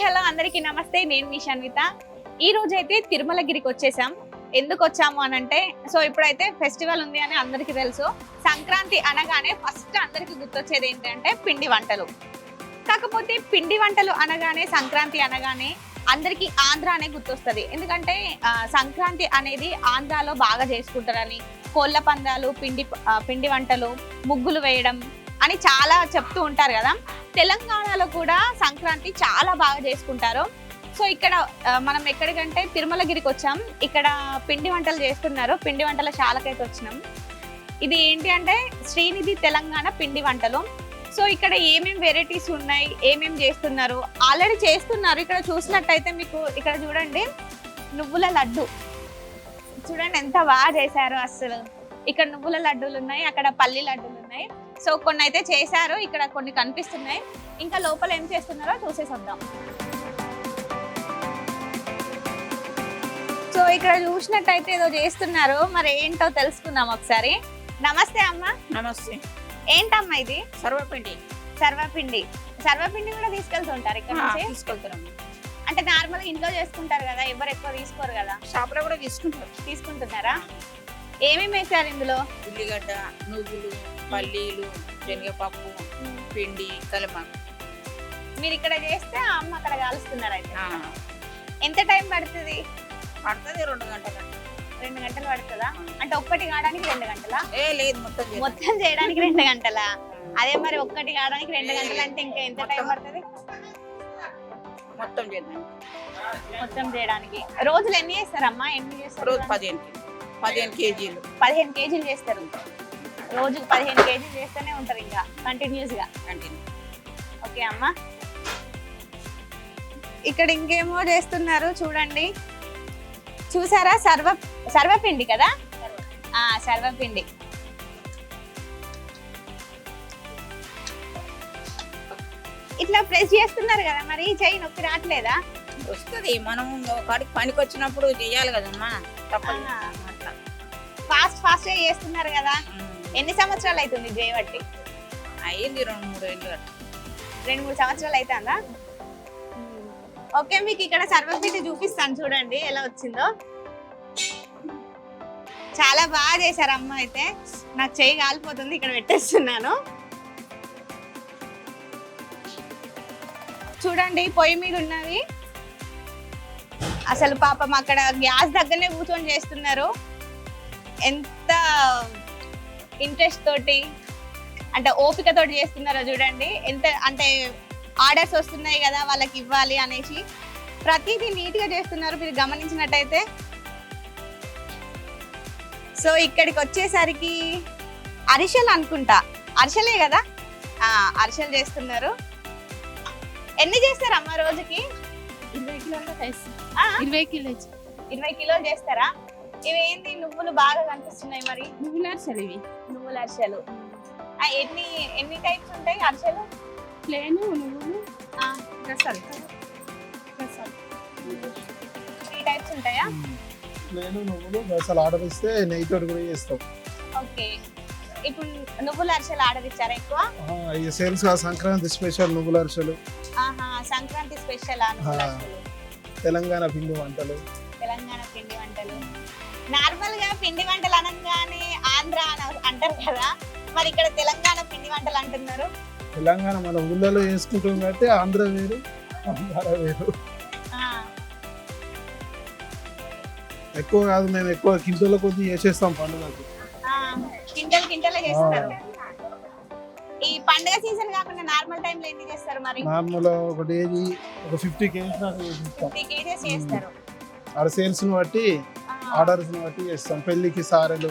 Hello అందరికీ నమస్తే. నేను మీ షన్విత. ఈ రోజు అయితే తిరుమలగిరికి వచ్చేసాం. ఎందుకు వచ్చాము అని అంటే, సో ఇప్పుడైతే ఫెస్టివల్ ఉంది అని అందరికీ తెలుసు. సంక్రాంతి అనగానే ఫస్ట్ అందరికీ గుర్తొచ్చేది ఏంటంటే పిండి వంటలు. కాకపోతే పిండి వంటలు అనగానే, సంక్రాంతి అనగానే అందరికీ ఆంధ్ర అనే గుర్తొస్తుంది. ఎందుకంటే సంక్రాంతి అనేది ఆంధ్రాలో బాగా చేసుకుంటారని, కోళ్ళ పందాలు, పిండి వంటలు, ముగ్గులు వేయడం అని చాలా చెప్తూ ఉంటారు కదా. తెలంగాణలో కూడా సంక్రాంతి చాలా బాగా చేసుకుంటారు. సో ఇక్కడ మనం ఎక్కడికంటే తిరుమలగిరికి వచ్చాం. ఇక్కడ పిండి వంటలు చేస్తున్నారు. పిండి వంటల శాలకైతే వచ్చినాం. ఇది ఏంటి అంటే శ్రీనిధి తెలంగాణ పిండి వంటలు. సో ఇక్కడ ఏమేమి వెరైటీస్ ఉన్నాయి, ఏమేమి చేస్తున్నారు, ఆల్రెడీ చేస్తున్నారు. ఇక్కడ చూసినట్టయితే మీకు ఇక్కడ చూడండి, నువ్వుల లడ్డు చూడండి ఎంత బాగా చేశారు అసలు. ఇక్కడ నువ్వుల లడ్డూలు ఉన్నాయి, అక్కడ పల్లి లడ్డూలు ఉన్నాయి. సో కొన్ని అయితే చేశారు, ఇక్కడ కొన్ని కనిపిస్తున్నాయి. ఇంకా లోపల ఏం చేస్తున్నారో చూసేసొద్దాం. సో ఇక్కడ చూసినట్టయితే ఏదో చేస్తున్నారు, మరి ఏంటో తెలుసుకుందాం ఒకసారి. నమస్తే అమ్మ. నమస్తే. ఏంటమ్మా ఇది? సర్వపిండి. సర్వపిండి కూడా తీసుకెళ్తుంటారు ఇక్కడ నుంచి? తీసుకెళ్తారు. అంటే నార్మల్ ఇంట్లో చేసుకుంటారు కదా, ఎవరు ఎక్కువ తీసుకోరు కదా. షాప్ లో కూడా తీసుకుంటున్నారా? ఏమేమి వేసారు ఇందులో? ఉల్లిగడ్డ, నువ్వులు, పల్లీలు, శనగపప్పు, పిండి, కలమాకు. మీరు ఇక్కడ చేస్తే అమ్మ అక్కడ కాలుస్తున్నారు. అయితే ఎంత టైం పడుతుంది? 2 గంటలు. 2 గంటలు పడుతుందా? అంటే ఒక్కటి కావడానికి 2 గంటలా? లేదు, మొత్తం చేయడానికి 2 గంటలా? అదే మరి ఒక్కటి కావడానికి 2 గంటలు అంటే ఇంకా ఎంత టైం పడుతుంది? మొత్తం చేయడానికి రోజులు ఎన్ని చేస్తారమ్మా? ఎన్ని చేస్తారు? రోజు 15 కేజీలు. 15 కేజీలు చేస్తారు. రోజుకి 15 కేజీలు చేస్తూనే ఉంటారు ఇంకా కంటిన్యూస్ గా. ఓకే అమ్మా, ఇక్కడ ఇంకేమో చేస్తున్నారు చూడండి. చూసారా? సర్వపిండి కదా. సర్వపిండి. ఇట్లా ప్రెస్ చేస్తున్నారు కదా, మరి చెయ్యి నొప్పి రావట్లేదా? వస్తుంది, మనం ఒకటికి పనికి వచ్చినప్పుడు చేయాలి కదమ్మా, తప్పదు. ఫాస్ట్ గా చేస్తున్నారు కదా. ఎన్ని సంవత్సరాలు అవుతుంది చేయబట్టి? అయ్యింది 2-3 ఏళ్ళు. 2-3 సంవత్సరాలు అవుతుందా? ఓకే, మీకు ఇక్కడ సర్వపిండి చూపిస్తాను చూడండి ఎలా వచ్చిందో. చాలా బాగా చేశారు అమ్మ. అయితే నాకు చెయ్యి కాలిపోతుంది, ఇక్కడ పెట్టేస్తున్నాను. చూడండి పొయ్యి మీద ఉన్నవి. అసలు పాపం అక్కడ గ్యాస్ దగ్గరనే కూర్చొని చేస్తున్నారు. ఎంత ఇంట్రెస్ట్ తోటి అంటే ఓపిక తోటి చేస్తున్నారో చూడండి. ఎంత అంటే ఆర్డర్స్ వస్తున్నాయి కదా, వాళ్ళకి ఇవ్వాలి అనేసి ప్రతిదీ నీట్ గా చేస్తున్నారు మీరు గమనించినట్టయితే. సో ఇక్కడికి వచ్చేసరికి అరిసెలు అనుకుంటా, అరిసెలే కదా. అరిసెలు చేస్తున్నారు. ఎన్ని చేస్తారు అమ్మ రోజుకి? 20 కిలోలు. 20 కిలోలు చేస్తారా? ఇవి ఏంటి నువ్వులు బాగా కనిపిస్తున్నాయి మరి? నువ్వుల అరిసెలు. ఇవి నువ్వుల అరిసెలు. ఎన్ని టైప్స్ ఉంటాయి అరిసెలు? ప్లేన్, నువ్వులు, రసాలు. 3 టైప్స్ ఉంటాయా? ప్లేన్, నువ్వులు, రసాలు. ఆర్డర్ ఇస్తే నెయ్యితో కూడా చేస్తాం. ఓకే, ఇప్పుడు నువ్వుల అరిసెలు ఆర్డర్ ఇచ్చారా ఎక్కువ? సేల్స్ సంక్రాంతి స్పెషల్ నువ్వుల అరిసెలు. సంక్రాంతి స్పెషల్ తెలంగాణ పిండి వంటలు. నార్మల్ గా పిండి వంటలు అనగానే ఆంధ్ర అంటారు కదా, మరి ఇక్కడ తెలంగాణ పిండి వంటలు అంటున్నారు. తెలంగాణ మన ఊళ్ళలో చేసుకుంటాం కాబట్టి ఆంధ్ర వేరు, తెలంగాణ వేరు. ఎక్కువ కాదు, మేము ఎక్కువ కింటల కొద్ది చేసేస్తాం పండుగకి. కింటలే చేస్తారు. ఈ పండుగ సీజన్ కాకుండా నార్మల్ టైం లో ఎన్ని చేస్తారు మరి? నార్మల్ ఒక 50 కేజీస్ దాకా చేస్తాం. 50 కేజీస్ చేస్తారు. ఆడ సేల్స్ ని బట్టి, ఆర్డర్స్ ని బట్టి చేస్తాం. పెళ్లికి సారెలు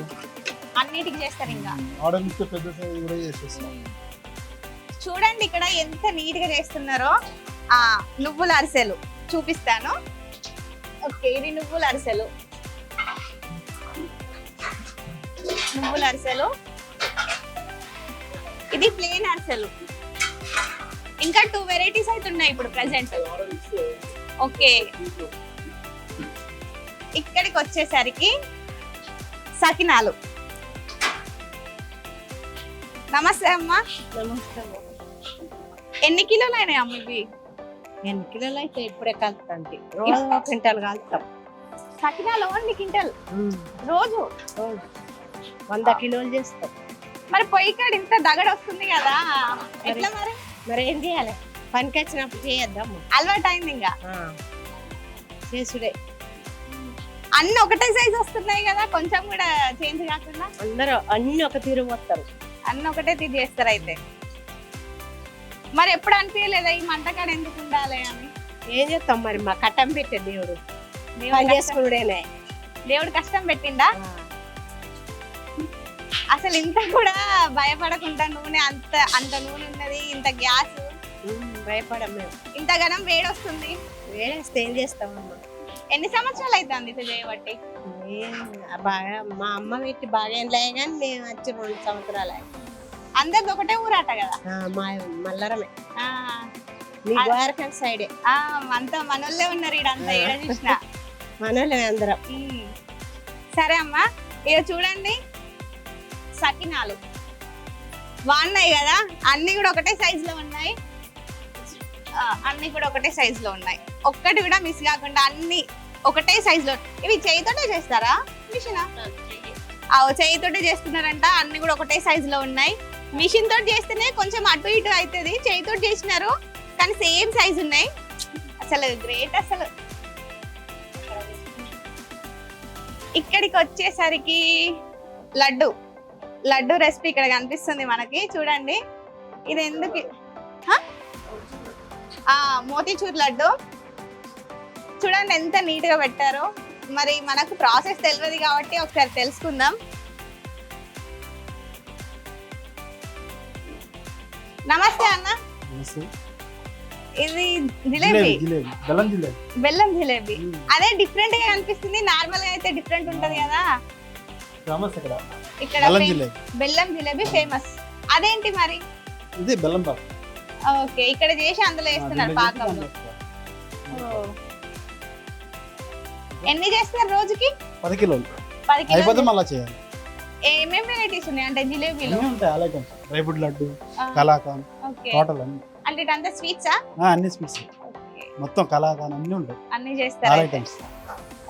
అన్నిటికి చేస్తారు. ఇంకా ఆర్డర్ ఇస్తే పెద్ద సైజ్ కూడా చేసేస్తాం. చూడండి ఇక్కడ ఎంత నీట్ గా చేస్తున్నారో. నువ్వుల అరిసెలు చూపిస్తాను. ఓకే, ఇది నువ్వుల అరిసెలు. ఇది ప్లేన్ అరిసెలు. ఇంకా 2 వెరైటీస్ అయితే ఉన్నాయి ఇప్పుడు ప్రెసెంట్. ఓకే, ఇక్కడికి వచ్చేసరికి సకినాలు. నమస్తే అమ్మా. నమస్తే. ఎన్ని కిలోలు అయినాయి అమ్మ ఇవి? ఎన్ని కిలోలు అయితే ఇప్పుడే కలుపుతాంటి రోజు క్వింటాల్ కలుపుతాం సకినాలు ఓన్లీ క్వింటల్ రోజు. రోజు 100 కిలోలు చేస్తాం. మరి పొయ్యి కాడ ఇంత దగడ వస్తుంది కదా, ఎట్లా మరి? మరి ఏం చేయాలి, పనికి వచ్చినప్పుడు చేయొద్దాము. అలవాటు అయింది ఇంకా. చేసుడే. అన్ని ఒకటే సైజ్ వస్తున్నాయి కదా, కొంచెం కూడా చేంజ్ కాకుండా అందరూ అన్ని ఒక తీరు పోస్తారు. అన్ని ఒకటే తీసి చేస్తారు అయితే. మరి ఎప్పుడు అనిపించలేదా ఈ మంటకాడ ఎందుకు ఉండాలి అని? ఏం చేస్తాం మరి, మా కట్టం పెట్టే దేవుడు దేవుడు పని కష్టం- చేసుకునేనే. దేవుడు కష్టం పెట్టిండా? అసలు ఇంత కూడా భయపడకుండా నూనె అంత అంత నూనె ఉన్నది, ఇంత గ్యాస్, భయపడం మేము. ఇంత గనం వేడి వస్తుంది. వేడేస్తే ఏం చేస్తామమ్మా. ఎన్ని సంవత్సరాలు అవుతుంది ఇది చేయబట్టి? బాగా మా అమ్మ పెట్టి బాగా ఏం లే కానీ మేము వచ్చి 2 సంవత్సరాలు అందరిది ఒకటే ఊరాట కదా. మా మల్లరమే ఆ, మీ గోరకల్ సైడే. అంతా మనోళ్ళే ఉన్నారు ఈడంతా, ఈడ చూసిన. మనోళ్ళమే అందరం. సరే అమ్మా, ఇక చూడండి సకినాలు బాగున్నాయి కదా, అన్ని కూడా ఒకటే సైజ్ లో ఉన్నాయి. అన్ని కూడా ఒకటే సైజ్ లో ఉన్నాయి, ఒక్కటి కూడా మిస్ కాకుండా అన్ని ఒకటే సైజ్ లో. ఇవి చేయితోటే చేస్తారా మిషన్? చేయితోటే చేస్తున్నారంట, అన్ని కూడా ఒకటే సైజ్ లో ఉన్నాయి. మిషన్ తోటి చేస్తేనే కొంచెం అటు ఇటు అవుతుంది, చేయితో చేసినారు కానీ సేమ్ సైజ్ ఉన్నాయి. అసలు గ్రేట్. అసలు ఇక్కడికి వచ్చేసరికి లడ్డు లడ్డు రెసిపీ ఇక్కడ కనిపిస్తుంది మనకి, చూడండి. ఇది ఎందుకు, మోతీచూర్ లడ్డు చూడండి ఎంత నీట్ గా పెట్టారో. మరి మనకు ప్రాసెస్ తెలియదు కాబట్టి ఒకసారి తెలుసుకుందాం. నమస్తే అన్న. ఇది జిలేబీ, బెల్లం జిలేబీ. అదే డిఫరెంట్ గా అనిపిస్తుంది, నార్మల్ గా అయితే డిఫరెంట్ ఉంటది కదా. ఇక్కడ బెల్లం జిలేబీ ఫేమస్. అదేంటి మరి? ఇది బెల్లం పాకం. ఓకే, ఇక్కడ చేసి అందులో వేస్తున్నారు పాకంలో. ఎన్ని చేస్తున్నారు రోజుకి? 10 కిలోలు. 10 కిలోలు అయిపోతే మళ్ళీ చేయాలి. ఏమేమి వెరైటీస్ ఉన్నాయి అంటే జిలేబీలో? అన్నీ ఉంటాయి, అలాగే dry fruit laddu, కలాకాన్, okay, total అన్ని. అంటే ఇదంతా స్వీట్సా? అన్ని స్వీట్స్ మొత్తం, కలాకాన్ అన్ని ఉంటాయి, అన్ని ఆల్ చేస్తారు. ఐటమ్స్.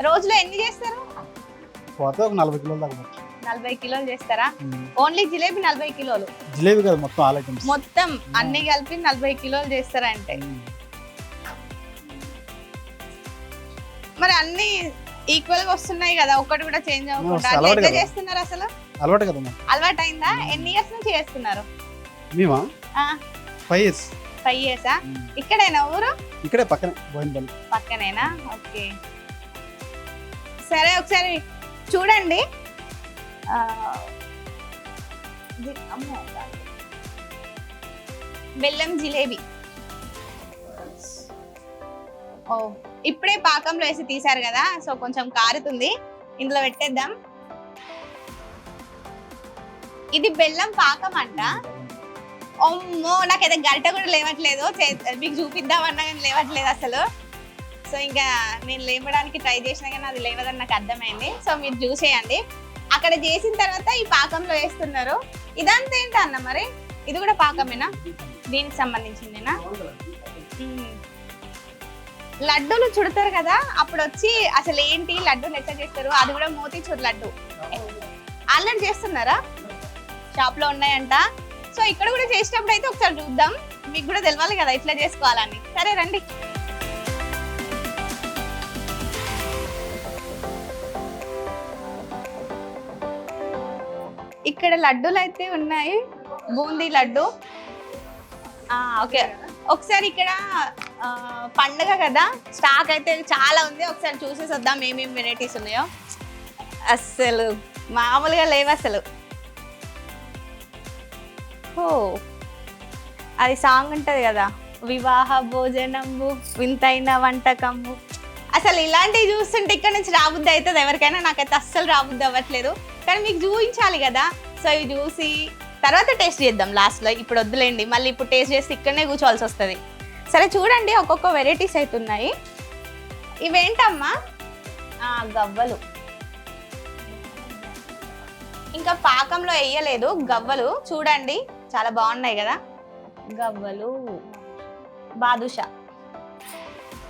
రోజులో ఎన్ని చేస్తారు? పోతే ఒక 40 కిలోలు దాకా వచ్చు. 40 కిలోలు చేస్తారా? ఓన్లీ జిలేబీ 40 కిలోలు? జిలేబీ కదా, మొత్తం ఆల్ ఐటమ్స్ మొత్తం అన్ని కలిపి 40 కిలోలు చేస్తారంటే. మరి అన్ని ఈక్వల్ గా వస్తున్నాయి కదా, ఒక్కటి కూడా చేంజ్ అవ్వకుండా. అలవాటు ఎట్లా కదా. చేస్తున్నారు అసలు? అలవాటు కదా మనం. అలవాటు అయిందా? ఎన్ని ఇయర్స్ నుంచి చేస్తున్నారు? మేమా 5 years. 5 years. ఇక్కడేనా ఊరు? ఇక్కడే పక్కనే, బోయినపల్లి పక్కనేనా? ఓకే, సరే ఒకసారి చూడండి. అమ్మో, బెల్లం జిలేబీ. ఓ, ఇప్పుడే పాకంలో వేసి తీసారు కదా, సో కొంచెం కారుతుంది, ఇందులో పెట్టేద్దాం. ఇది బెల్లం పాకం అంట. అమ్మో, నాకైతే గరిట కూడా లేవట్లేదు, మీకు చూపిద్దామన్నా కానీ లేవట్లేదు అసలు. సో ఇంకా నేను లేవడానికి ట్రై చేసినా కానీ అది లేవదని నాకు అర్థమైంది. సో మీరు చూసేయండి. అక్కడ చేసిన తర్వాత ఈ పాకంలో వేస్తున్నారు. ఇదంతా ఏంటి అన్న మరి? ఇది కూడా పాకమేనా? దీనికి సంబంధించిందేనా? లడ్డూలు చుడతారు కదా, అప్పుడు వచ్చి అసలు ఏంటి లడ్డూలు ఎట్లా చేస్తారు, అది కూడా మోతీచూర్ లడ్డు ఆల్రెడీ చేస్తున్నారా? షాప్ లో ఉన్నాయంట. సో ఇక్కడ కూడా చేసినప్పుడు అయితే ఒకసారి చూద్దాం, మీకు కూడా తెలవాలి కదా ఎట్లా చేసుకోవాలని. సరే రండి. ఇక్కడ లడ్డూలు అయితే ఉన్నాయి, బూందీ లడ్డు. ఓకే, ఒకసారి ఇక్కడ పండుగ కదా, స్టాక్ అయితే చాలా ఉంది, ఒకసారి చూసేసి వద్దాం ఏమేమి వెరైటీస్ ఉన్నాయో. అస్సలు మామూలుగా లేవు అసలు. ఓ, అది సాంగ్ ఉంటది కదా, వివాహ భోజనము వింతైన వంటకము. అసలు ఇలాంటివి చూస్తుంటే ఇక్కడ నుంచి రాబుద్ది అవుతుంది ఎవరికైనా, నాకైతే అస్సలు రాబుద్ది అవ్వట్లేదు, కానీ మీకు చూపించాలి కదా. సో ఇవి చూసి తర్వాత టేస్ట్ చేద్దాం లాస్ట్లో. ఇప్పుడు వద్దులేండి, మళ్ళీ ఇప్పుడు టేస్ట్ చేసి ఇక్కడనే కూర్చోవాల్సి వస్తుంది. సరే చూడండి, ఒక్కొక్క వెరైటీస్ అయితే ఉన్నాయి. ఇవేంటమ్మా? గవ్వలు. ఇంకా పాకంలో వేయలేదు, గవ్వలు చూడండి చాలా బాగున్నాయి కదా. గవ్వలు, బాదుషా.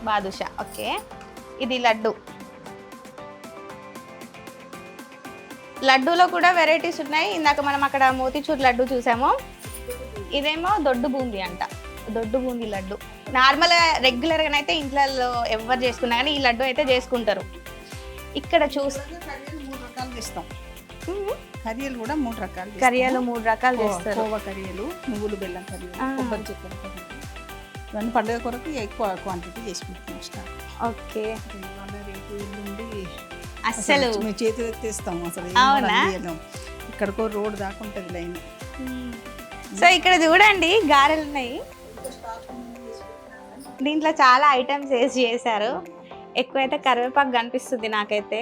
బాదుషా. ఓకే, ఇది లడ్డు. లడ్డూలో కూడా వెరైటీస్ ఉన్నాయి. ఇందాక మనం అక్కడ మోతీచూర్ లడ్డు చూసాము. ఇదేమో దొడ్డు బూందీ అంట, దొడ్డు బూందీ లడ్డు. నార్మల్గా రెగ్యులర్గానైతే ఇంట్లో ఎవరు చేసుకున్నా కానీ ఈ లడ్డు అయితే చేసుకుంటారు. ఇక్కడ చూస్తే కర్రీలు 3 రకాలు చేస్తాం. కర్రీలు కూడా 3 రకాలు చేస్తాం. కర్రీలు 3 రకాలు చేస్తారు. కోవ కర్రీలు, నువ్వులు బెల్లం కర్రీలు, కొబ్బరి చక్కెర కర్రీలు. ఇవన్నీ పండుగ కొరకు ఎక్కువ క్వాంటిటీ చేసి పెట్టుకున్నాం స్టాక్. ఓకే, ఇవాళ రేపు ఎల్లుండి అస్సలు మేము చేతులు ఎత్తేస్తాం. అసలు అవునా? ఇక్కడికో రోడ్ దాకా ఉంటుంది లైన్. సో ఇక్కడ చూడండి గారెలు ఉన్నాయి. దీంట్లో చాలా ఐటమ్స్ వేసి చేశారు. ఎక్కువైతే కరివేపాకు కనిపిస్తుంది నాకైతే.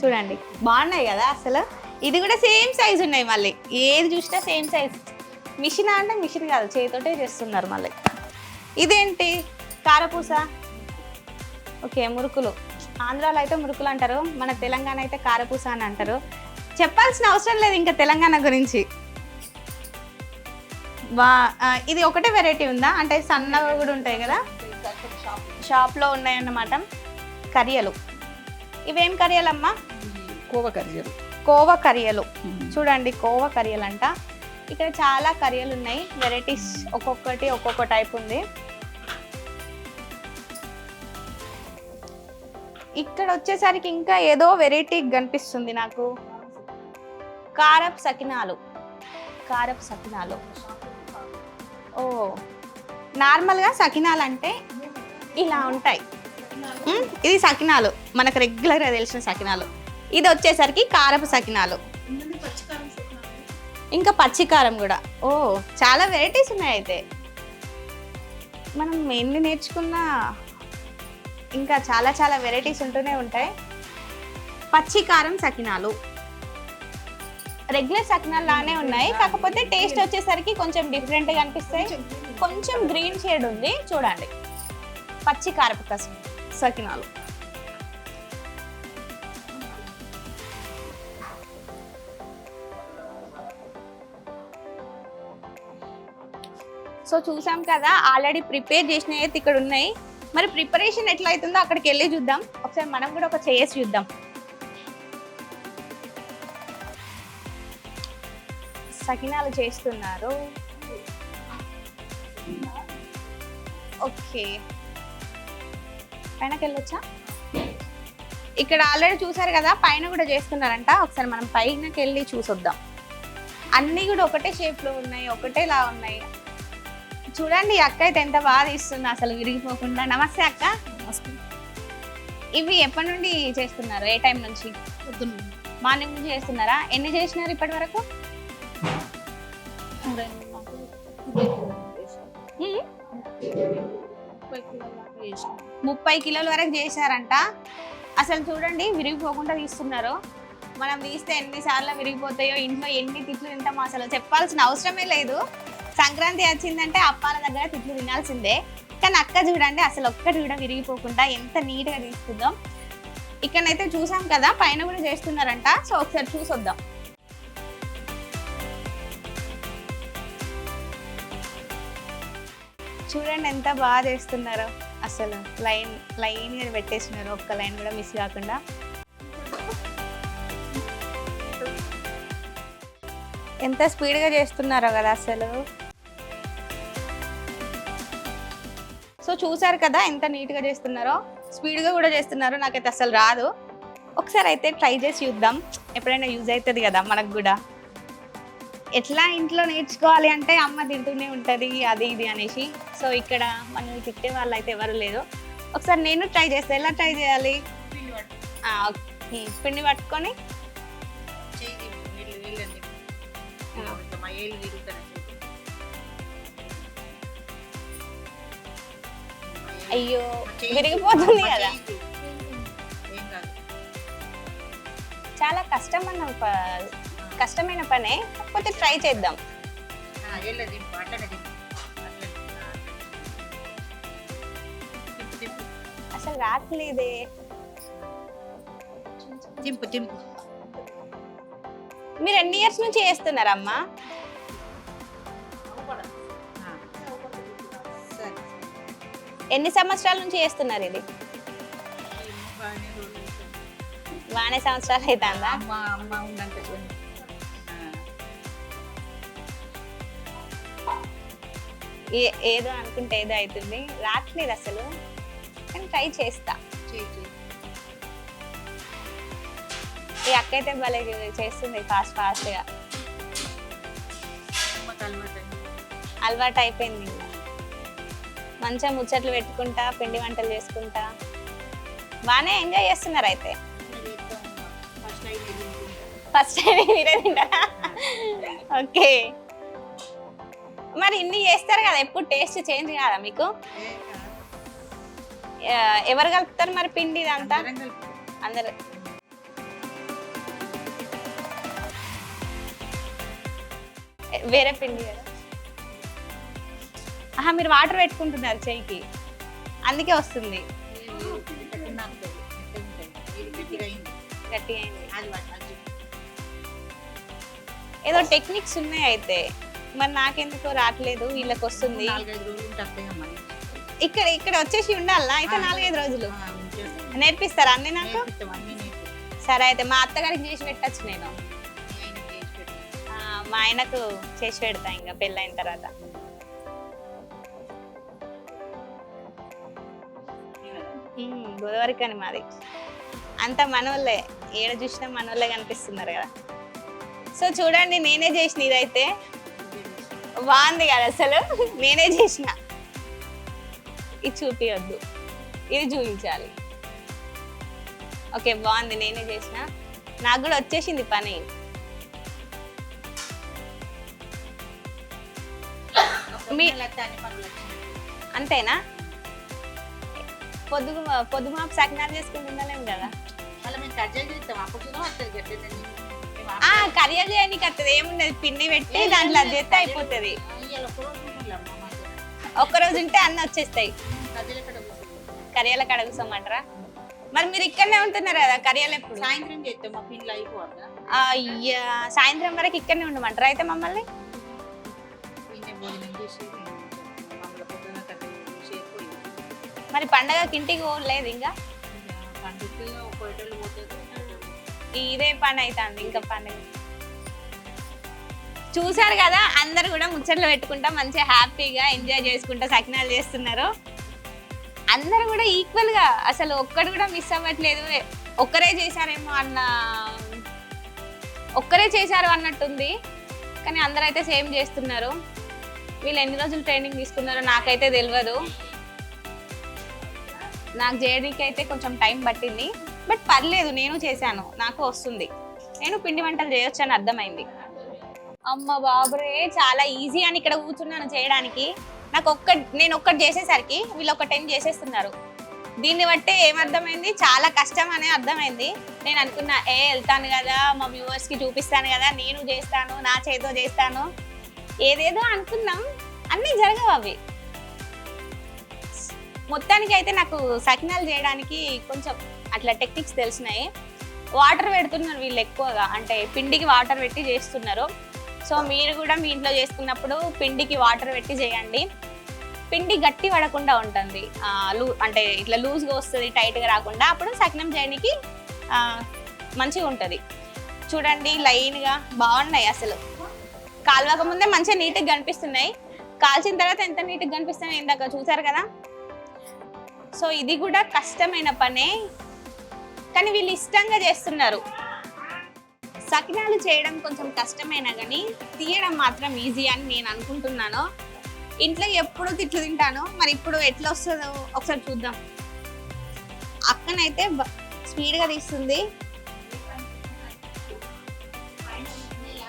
చూడండి బాగున్నాయి కదా అసలు. ఇది కూడా సేమ్ సైజ్ ఉన్నాయి, మళ్ళీ ఏది చూసినా సేమ్ సైజ్. మిషన్ అంటే మిషన్ కాదు, చేతితోటే చేస్తున్నారు మళ్ళీ. ఇదేంటి కారపూస. ఓకే, మురుకులు. ఆంధ్రాలో అయితే మురుకులు అంటారు, మన తెలంగాణ అయితే కారపూస అని అంటారు. చెప్పాల్సిన అవసరం లేదు ఇంకా తెలంగాణ గురించి. ఇది ఒకటే వెరైటీ ఉందా అంటే సన్నగా కూడా ఉంటాయి కదా? షాప్లో ఉన్నాయన్నమాట కరియలు. ఇవేం కరియలమ్మా? కోవ కర్రీలు. కోవ కరియలు. చూడండి కోవ కరియలు అంట. ఇక్కడ చాలా కరియలు ఉన్నాయి, వెరైటీస్ ఒక్కొక్కటి ఒక్కొక్క టైప్ ఉంది. ఇక్కడ వచ్చేసరికి ఇంకా ఏదో వెరైటీ కనిపిస్తుంది నాకు. కారపు సకినాలు. కారపు సకినాలు. ఓ, నార్మల్గా సకినాలు అంటే ఇలా ఉంటాయి. ఇది సకినాలు, మనకు రెగ్యులర్గా తెలిసిన సకినాలు. ఇది వచ్చేసరికి కారపు సకినాలు, ఇంకా పచ్చికారం కూడా. ఓ, చాలా వెరైటీస్ ఉన్నాయి అయితే. మనం ఎన్ని నేర్చుకున్నా ఇంకా చాలా చాలా వెరైటీస్ ఉంటూనే ఉంటాయి. పచ్చికారం సకినాలు రెగ్యులర్ సకినాలు లానే ఉన్నాయి, కాకపోతే టేస్ట్ వచ్చేసరికి కొంచెం డిఫరెంట్గా అనిపిస్తాయి. కొంచెం గ్రీన్ షేడ్ ఉంది చూడండి. పచ్చి కారపు సకినాలు. సో చూసాం కదా, ఆల్రెడీ ప్రిపేర్ చేసినవి అయితే ఇక్కడ ఉన్నాయి. మరి ప్రిపరేషన్ ఎట్లా అవుతుందో అక్కడికి వెళ్ళి చూద్దాం. ఒకసారి మనం కూడా ఒక చేసి చూద్దాం. సకినాలు చేస్తున్నారు. ఓకే, పైనకి వెళ్ళొచ్చా? ఇక్కడ ఆల్రెడీ చూసారు కదా, పైన కూడా చేస్తున్నారంట. ఒకసారి మనం పైనకి వెళ్ళి చూసొద్దాం. అన్నీ కూడా ఒకటే షేప్లో ఉన్నాయి, ఒకటేలా ఉన్నాయి. చూడండి అక్క అయితే ఎంత బాగా తీస్తుంది అసలు విరిగిపోకుండా. నమస్తే అక్క. ఇవి ఎప్పటి నుండి చేస్తున్నారు? ఏ టైం నుంచి? మార్నింగ్ నుంచి చేస్తున్నారా? ఎన్ని చేసినారు ఇప్పటి వరకు? 30 కిలోల వరకు చేశారంట. అసలు చూడండి విరిగిపోకుండా తీస్తున్నారు. మనం తీస్తే ఎన్నిసార్లు విరిగిపోతాయో, ఇంట్లో ఎన్ని తిట్లు తింటామో అసలు చెప్పాల్సిన అవసరమే లేదు. సంక్రాంతి వచ్చిందంటే అప్పాల దగ్గర తిట్లు తినాల్సిందే. కానీ అక్క చూడండి అసలు ఒక్కటి కూడా విరిగిపోకుండా ఎంత నీట్గా తీసుకుందాం. ఇక్కడైతే చూసాం కదా, పైన కూడా చేస్తున్నారంట. సో ఒకసారి చూసొద్దాం. చూడండి ఎంత బాగా చేస్తున్నారో అసలు. లైన్గా పెట్టేస్తున్నారు, ఒక్క లైన్ కూడా మిస్ కాకుండా. ఎంత స్పీడ్గా చేస్తున్నారో కదా అసలు. సో చూసారు కదా ఎంత నీట్గా చేస్తున్నారో, స్పీడ్గా కూడా చేస్తున్నారు. నాకైతే అసలు రాదు. ఒకసారి అయితే ట్రై చేసి చూద్దాం, ఎప్పుడైనా యూజ్ అవుతుంది కదా మనకు కూడా. ఎట్లా ఇంట్లో నేర్చుకోవాలి అంటే అమ్మ తింటూనే ఉంటుంది అది ఇది అనేసి. సో ఇక్కడ మనల్ని తిట్టే వాళ్ళు అయితే ఎవరు లేదు. ఒకసారి నేను ట్రై చేస్తాను. ఎలా ట్రై చేయాలి? పిండి పట్టుకొని అయ్యో విరిగిపోతుంది కదా. చాలా కష్టమైన పనే, కాకపోతే ట్రై చేద్దాం. అసలు రాట్లేదే. మీరు ఎన్ని ఇయర్స్ నుంచి చేస్తున్నారమ్మా? ఎన్ని సంవత్సరాల నుంచి చేస్తున్నారు ఇది? బాగానే సంవత్సరాలు అవుతుందా? అమ్మ ఉందంటే ఏదో అనుకుంటే ఏదో అవుతుంది, రావట్లేదు అసలు, కానీ ట్రై చేస్తా. ఈ అక్క అయితే భలే చేస్తుంది ఫాస్ట్గా, అలవాటు అయిపోయింది. ఇంకా మంచిగా ముచ్చట్లు పెట్టుకుంటా, పిండి వంటలు చేసుకుంటా బాగానే ఎంజాయ్ చేస్తున్నారు. అయితే ఫస్ట్ టైం మీరే తింటారా? ఓకే. మరి ఇన్ని చేస్తారు కదా, ఎప్పుడు టేస్ట్ చేంజ్ కాదా మీకు? ఎవరు కలుపుతారు మరి పిండి ఇదంతా? అందరు. వేరే పిండి కదా. ఆహా, మీరు వాటర్ పెట్టుకుంటున్నారు చెయ్యికి, అందుకే వస్తుంది. గట్టిగా అయింది. ఏదో టెక్నిక్స్ ఉన్నాయి అయితే, మరి నాకెందుకో రావట్లేదు, వీళ్ళకి వస్తుంది. ఇక్కడ వచ్చేసి ఉండాలా అయితే 4-5 రోజులు నేర్పిస్తారా అన్ని నాకు? సరే అయితే మా అత్తగారికి చేసి పెట్టచ్చు నేను, మా ఆయనకు చేసి పెడతా ఇంకా పెళ్ళైన తర్వాత. గోదావరి కానీ మాది అంతా మనోళ్ళే, ఏడ చూసినా మనోళ్ళే కనిపిస్తున్నారు కదా. సో చూడండి, నేనే చేసిన ఇదైతే బాగుంది కదా అసలు, నేనే చేసిన. ఇది చూపించద్దు, ఇది చూపించాలి. ఓకే, బాగుంది, నేనే చేసిన, నాకు కూడా వచ్చేసింది పని. అంతేనా? పొద్దుమాపు సకినాలు చేసుకుంటున్నాం కదా. కర్రీలు చేయడానికి వస్తుంది, ఏమున్నది, పిండి పెట్టి దాంట్లో అది చేస్తే అయిపోతుంది. ఒక్కరోజు ఉంటే అన్నీ వచ్చేస్తాయి. కర్రీల కడ కూర్చోమంటారా? మరి మీరు ఇక్కడనే ఉంటున్నారు కదా, కర్రీలు ఎప్పుడు? సాయంత్రం చేస్తాం, మా పిండి అయిపోవాలి. అయ్యా, సాయంత్రం వరకు ఇక్కడనే ఉండమంటారా అయితే మమ్మల్ని? మరి పండగకి ఇంటికి పోలేదు ఇంకా? ఇదే పని అవుతుంది ఇంకా పండుగ. చూసారు కదా, అందరు కూడా ముచ్చట్లు పెట్టుకుంటా మంచిగా హ్యాపీగా ఎంజాయ్ చేసుకుంటా సకినాలు చేస్తున్నారు. అందరు కూడా ఈక్వల్ గా, అసలు ఒక్కడు కూడా మిస్ అవ్వట్లేదు. ఒక్కరే చేశారు అన్నట్టుంది, కానీ అందరూ అయితే సేమ్ చేస్తున్నారు. వీళ్ళు ఎన్ని రోజులు ట్రైనింగ్ తీసుకున్నారో నాకైతే తెలియదు. నాకు చేయడానికి అయితే కొంచెం టైం పట్టింది, బట్ పర్లేదు, నేను చేశాను, నాకు వస్తుంది, నేను పిండి వంటలు చేయొచ్చు అని అర్థమైంది. అమ్మ బాబురే, చాలా ఈజీ అని ఇక్కడ కూర్చున్నాను చేయడానికి. నేను ఒక్కటి చేసేసరికి వీళ్ళు ఒక 10 చేసేస్తున్నారు. దీన్ని బట్టి ఏమర్థమైంది, చాలా కష్టం అనే అర్థమైంది. నేను అనుకున్నా, వెళ్తాను కదా, మా వ్యూవర్స్కి చూపిస్తాను కదా, నేను చేస్తాను, నా చేతితో చేస్తాను, ఏదేదో అనుకున్నాం, అన్నీ జరగవు అవి. మొత్తానికి అయితే నాకు సకినాలు చేయడానికి కొంచెం అట్లా టెక్నిక్స్ తెలిసినాయి. వాటర్ పెడుతున్నారు వీళ్ళు ఎక్కువగా, అంటే పిండికి వాటర్ పెట్టి చేస్తున్నారు. సో మీరు కూడా మీ ఇంట్లో చేసుకున్నప్పుడు పిండికి వాటర్ పెట్టి చేయండి. పిండి గట్టి పడకుండా ఉంటుంది, అంటే ఇట్లా లూజ్గా వస్తుంది, టైట్గా రాకుండా, అప్పుడు సకినం చేయడానికి మంచిగా ఉంటుంది. చూడండి, లైన్గా బాగున్నాయి, అసలు కాల్వక ముందే మంచిగా నీట్గా కనిపిస్తున్నాయి, కాల్చిన తర్వాత ఎంత నీట్గా కనిపిస్తున్నాయి ఇందాక చూసారు కదా. సో ఇది కూడా కష్టమైన పనే, కానీ వీళ్ళు ఇష్టంగా చేస్తున్నారు. సకినాలు చేయడం కొంచెం కష్టమైనా కానీ తీయడం మాత్రం ఈజీ అని నేను అనుకుంటున్నాను. ఇంట్లో ఎప్పుడు తిట్లు తింటాను, మరి ఇప్పుడు ఎట్లా వస్తుందో ఒకసారి చూద్దాం. అక్కనైతే స్పీడ్గా తీస్తుంది,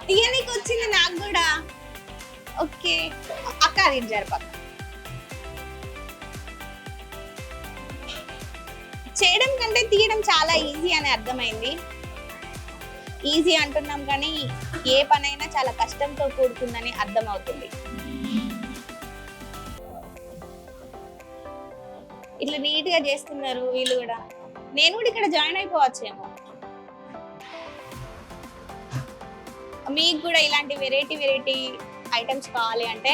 తీయనీకి వచ్చింది నాకు కూడా. ఓకే అక్క, అది జరపక్క. చేయడం కంటే తీయడం చాలా ఈజీ అని అర్థమైంది. ఈజీ అంటున్నాం కానీ ఏ పనైనా చాలా కష్టంతో కూడుకుందని అర్థం అవుతుంది. ఇట్లా నీట్ గా చేస్తున్నారు వీళ్ళు కూడా. నేను కూడా ఇక్కడ జాయిన్ అయిపోవచ్చేమో. మీకు కూడా ఇలాంటి వెరైటీ ఐటమ్స్ కావాలి అంటే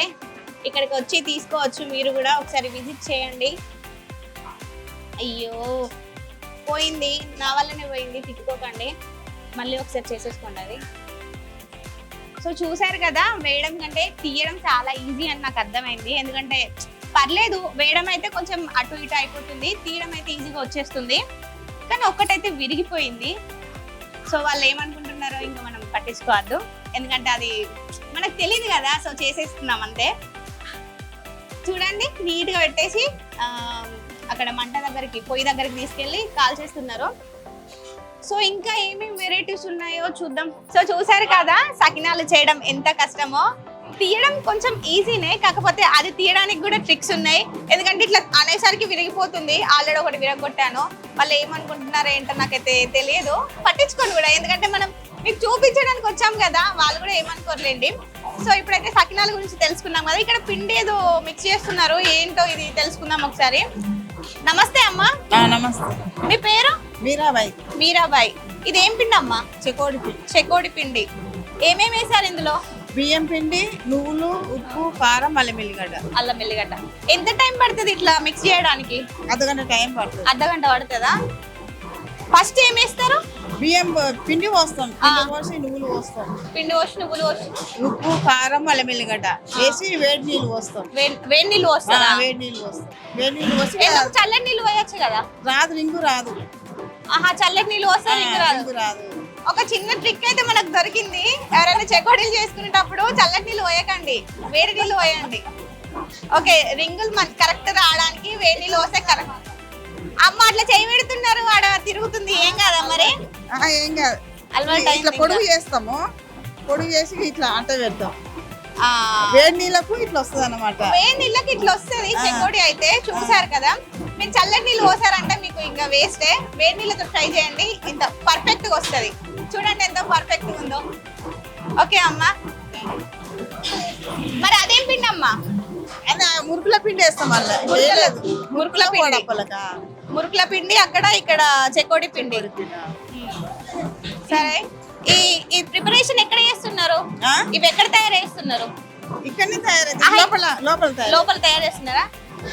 ఇక్కడికి వచ్చి తీసుకోవచ్చు. మీరు కూడా ఒకసారి విజిట్ చేయండి. అయ్యో పోయింది, నా వల్లనే పోయింది, తిట్టుకోకండి, మళ్ళీ ఒకసారి చేసేసుకోండి అది. సో చూసారు కదా, వేయడం కంటే తీయడం చాలా ఈజీ అని నాకు అర్థమైంది. ఎందుకంటే పర్లేదు, వేయడం అయితే కొంచెం అటు ఇటు అయిపోతుంది, తీయడం అయితే ఈజీగా వచ్చేస్తుంది. కానీ ఒక్కటైతే విరిగిపోయింది. సో వాళ్ళు ఏమనుకుంటున్నారో ఇంకా మనం పట్టించుకోవద్దు, ఎందుకంటే అది మనకు తెలియదు కదా. సో చేసేస్తున్నాం అంతే. చూడండి, నీట్గా పెట్టేసి అక్కడ మంట దగ్గరికి, పొయ్యి దగ్గరికి తీసుకెళ్ళి కాల్ చేస్తున్నారు. సో ఇంకా ఏమేమి వెరైటీస్ ఉన్నాయో చూద్దాం. సో చూసారు కదా సకినాలు చేయడం ఎంత కష్టమో. తీయడం కొంచెం ఈజీనే, కాకపోతే అది తీయడానికి కూడా ట్రిక్స్ ఉన్నాయి. ఎందుకంటే ఇట్లా అనేసరికి విరిగిపోతుంది. ఆల్రెడీ ఒకటి విరగొట్టాను. వాళ్ళు ఏమనుకుంటున్నారో ఏంటో నాకైతే తెలియదు, పట్టించుకోను కూడా, ఎందుకంటే మనం మీకు చూపించడానికి వచ్చాం కదా, వాళ్ళు కూడా ఏమనుకోర్లేండి. సో ఇప్పుడైతే సకినాల గురించి తెలుసుకున్నాం కదా. ఇక్కడ పిండి ఏదో మిక్స్ చేస్తున్నారు, ఏంటో ఇది తెలుసుకుందాం ఒకసారి. నమస్తే అమ్మా. నమస్తే. మీ పేరు? మీరాబాయి. మీరాబాయి. ఇది ఏం పిండి అమ్మా? చెకోడి పిండి. చెకోడి పిండి. ఏమేమి వేసారు ఇందులో? బియ్యం పిండి, నువ్వులు, ఉప్పు, కారం, అల్లం ఎల్లిగడ్డ. అల్లం ఎల్లిగడ్డ. ఎంత టైం పడుతుంది ఇట్లా మిక్స్ చేయడానికి? అర్ధగంట టైం పడుతుంది. అర్ధగంట పడుతుందా? ఫస్ట్ ఏం వేస్తారు? బియ్యం పిండి పోస్తాం, పిండి పోసి నువ్వులు పోస్తాం, పిండి పోసి నువ్వులు పోసి ఉప్పు, కారం, అల్లం ఎల్లిగడ్డ వేసి వేడి నీళ్ళు పోస్తాం. వేడి నీళ్ళు పోస్తారా? వేడి నీళ్ళు పోస్తాం. వేడి నీళ్ళు పోసి ఎందుకు చల్లటి నీళ్ళు పోయొచ్చు కదా? రాదు, రింగు రాదు. ఆహా, చల్లటి నీళ్ళు పోస్తే రింగు రాదు. రింగు రాదు. ఒక చిన్న ట్రిక్ అయితే మనకు దొరికింది. ఎవరైనా చెకోడీలు చేసుకునేటప్పుడు చల్లటి నీళ్ళు పోయకండి, వేడి నీళ్ళు పోయండి. ఓకే, రింగులు మన కరెక్ట్ రావడానికి వేడి నీళ్ళు పోస్తే కరెక్ట్. అమ్మ అట్లా చేయి పెడుతున్నారు, ఆడ తిరుగుతుంది, ఏం కాదా మరి? ఏం కాదు, అలవాటు ఇట్లా అయింది పొడుగు ఇంకా. చేస్తాము, పొడుగు చేసి ఇట్లా అంట పెడతాం. ఆ, వేడి నీళ్ళకు ఇట్లా వస్తుంది అన్నమాట. వేడి నీళ్ళకి ఇట్లా వస్తుంది చెకోడి అయితే. చూసారు కదా, మీరు చల్లటి నీళ్ళు పోసారంటే మీకు ఇంకా వేస్టే. వేడి నీళ్ళతో ట్రై చేయండి, ఇంత పర్ఫెక్ట్ గా వస్తుంది. చూడండి ఎంత పర్ఫెక్ట్ ఉందో. ఓకే అమ్మా, మరి అదేం పిండి అమ్మా? మురుకుల పిండి వేస్తాం మళ్ళీ. మురుకుల పిండి. మురుకుల పిండి అక్కడ, ఇక్కడ చెకోడి పిండి. సరే, ఈ ప్రిపరేషన్ ఎక్కడ చేస్తున్నారు? ఇవి ఎక్కడ తయారు చేస్తున్నారు? ఇక్కడనే తయారైతే లోపల తయారు చేస్తున్నారా?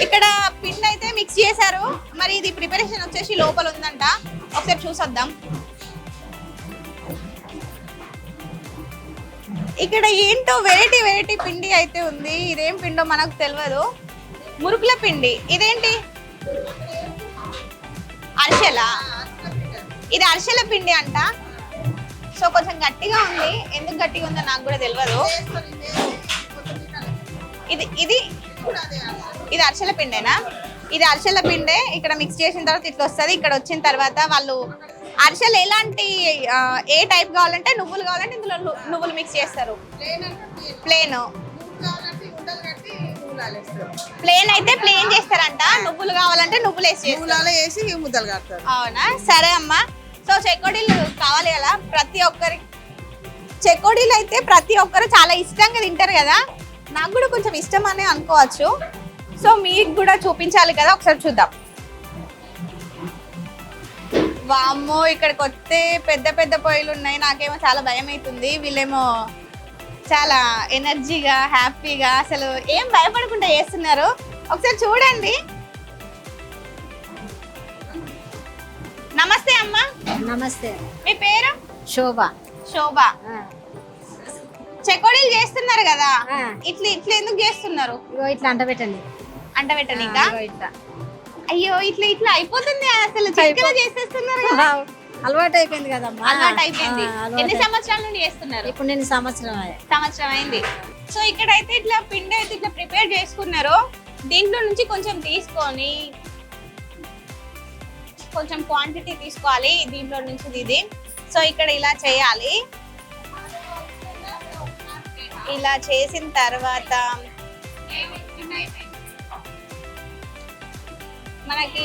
ఇక్కడ పిండి అయితే మిక్స్ చేశారు, మరి ఇది ప్రిపరేషన్ వచ్చేసి లోపల ఉందంట. ఒకసారి చూసొద్దాం. ఇక్కడ ఏంటో వెరైటీ వెరైటీ పిండి అయితే ఉంది. ఇదేం పిండో మనకు తెలియదు. మురుకుల పిండి. ఇదేంటి? అరిసెల. ఇది అరిసెల పిండి అంట. సో కొంచెం గట్టిగా ఉంది, ఎందుకు గట్టిగా ఉందో నాకు కూడా తెలియదు. ఇది ఇది ఇది అరిసెల పిండేనా? ఇది అరిసెల పిండే. ఇక్కడ మిక్స్ చేసిన తర్వాత ఇట్లా వస్తుంది. ఇక్కడ వచ్చిన తర్వాత వాళ్ళు అరిసెలు ఎలాంటి ఏ టైప్ కావాలంటే నువ్వులు కావాలంటే ఇందులో నువ్వులు మిక్స్ చేస్తారు. ప్లేన్ ప్లేన్ అయితే ప్లేన్ చేస్తారంట, నువ్వులు కావాలంటే నువ్వులు వేసి ముద్దలు కడతారు. అవునా? సరే అమ్మా. సో చెకోడీలు కావాలి కదా ప్రతి ఒక్కరికి. చెకోడీలు అయితే ప్రతి ఒక్కరు చాలా ఇష్టంగా తింటారు కదా, నాకు కూడా కొంచెం ఇష్టం అనే అనుకోవచ్చు. సో మీకు కూడా చూపించాలి కదా, ఒకసారి చూద్దాం. వామ్మో, ఇక్కడికి వస్తే పెద్ద పెద్ద పొయ్యిలు ఉన్నాయి. నాకేమో చాలా భయం అవుతుంది. వీళ్ళేమో చాలా ఎనర్జీగా, హ్యాపీగా, అసలు ఏం భయపడకుండా చేస్తున్నారు. ఒకసారి చూడండి. నమస్తే అమ్మా. నమస్తే. మీ పేరు? శోభ. శోభ. చెకోడీలు చేస్తున్నారు కదా, ఇట్లా ఇట్లా ఎందుకు చేస్తున్నారు? ఇగో ఇట్లా అంట పెట్టండి. అంట పెట్టనీకా? ఇట్లా. అయ్యో, ఇట్లా ఇట్లా అయిపోతుంది. అసలు చిక్కగా చేసేస్తున్నారు కదా. అలవాటు అయిపోయింది కదమ్మా. అలవాటు అయిపోయింది. ఎన్ని సంవత్సరాల నుండి చేస్తున్నారు? ఇప్పుడు నేను సంవత్సరం అయింది. సో ఇక్కడైతే ఇట్లా పిండి అయితే ఇట్లా ప్రిపేర్ చేసుకున్నారు. దీంట్లో నుంచి కొంచెం తీసుకొని కొంచెం క్వాంటిటీ తీసుకోవాలి దీంట్లో నుంచి ఇది. సో ఇక్కడ ఇలా చేయాలి. ఇలా చేసిన తర్వాత మనకి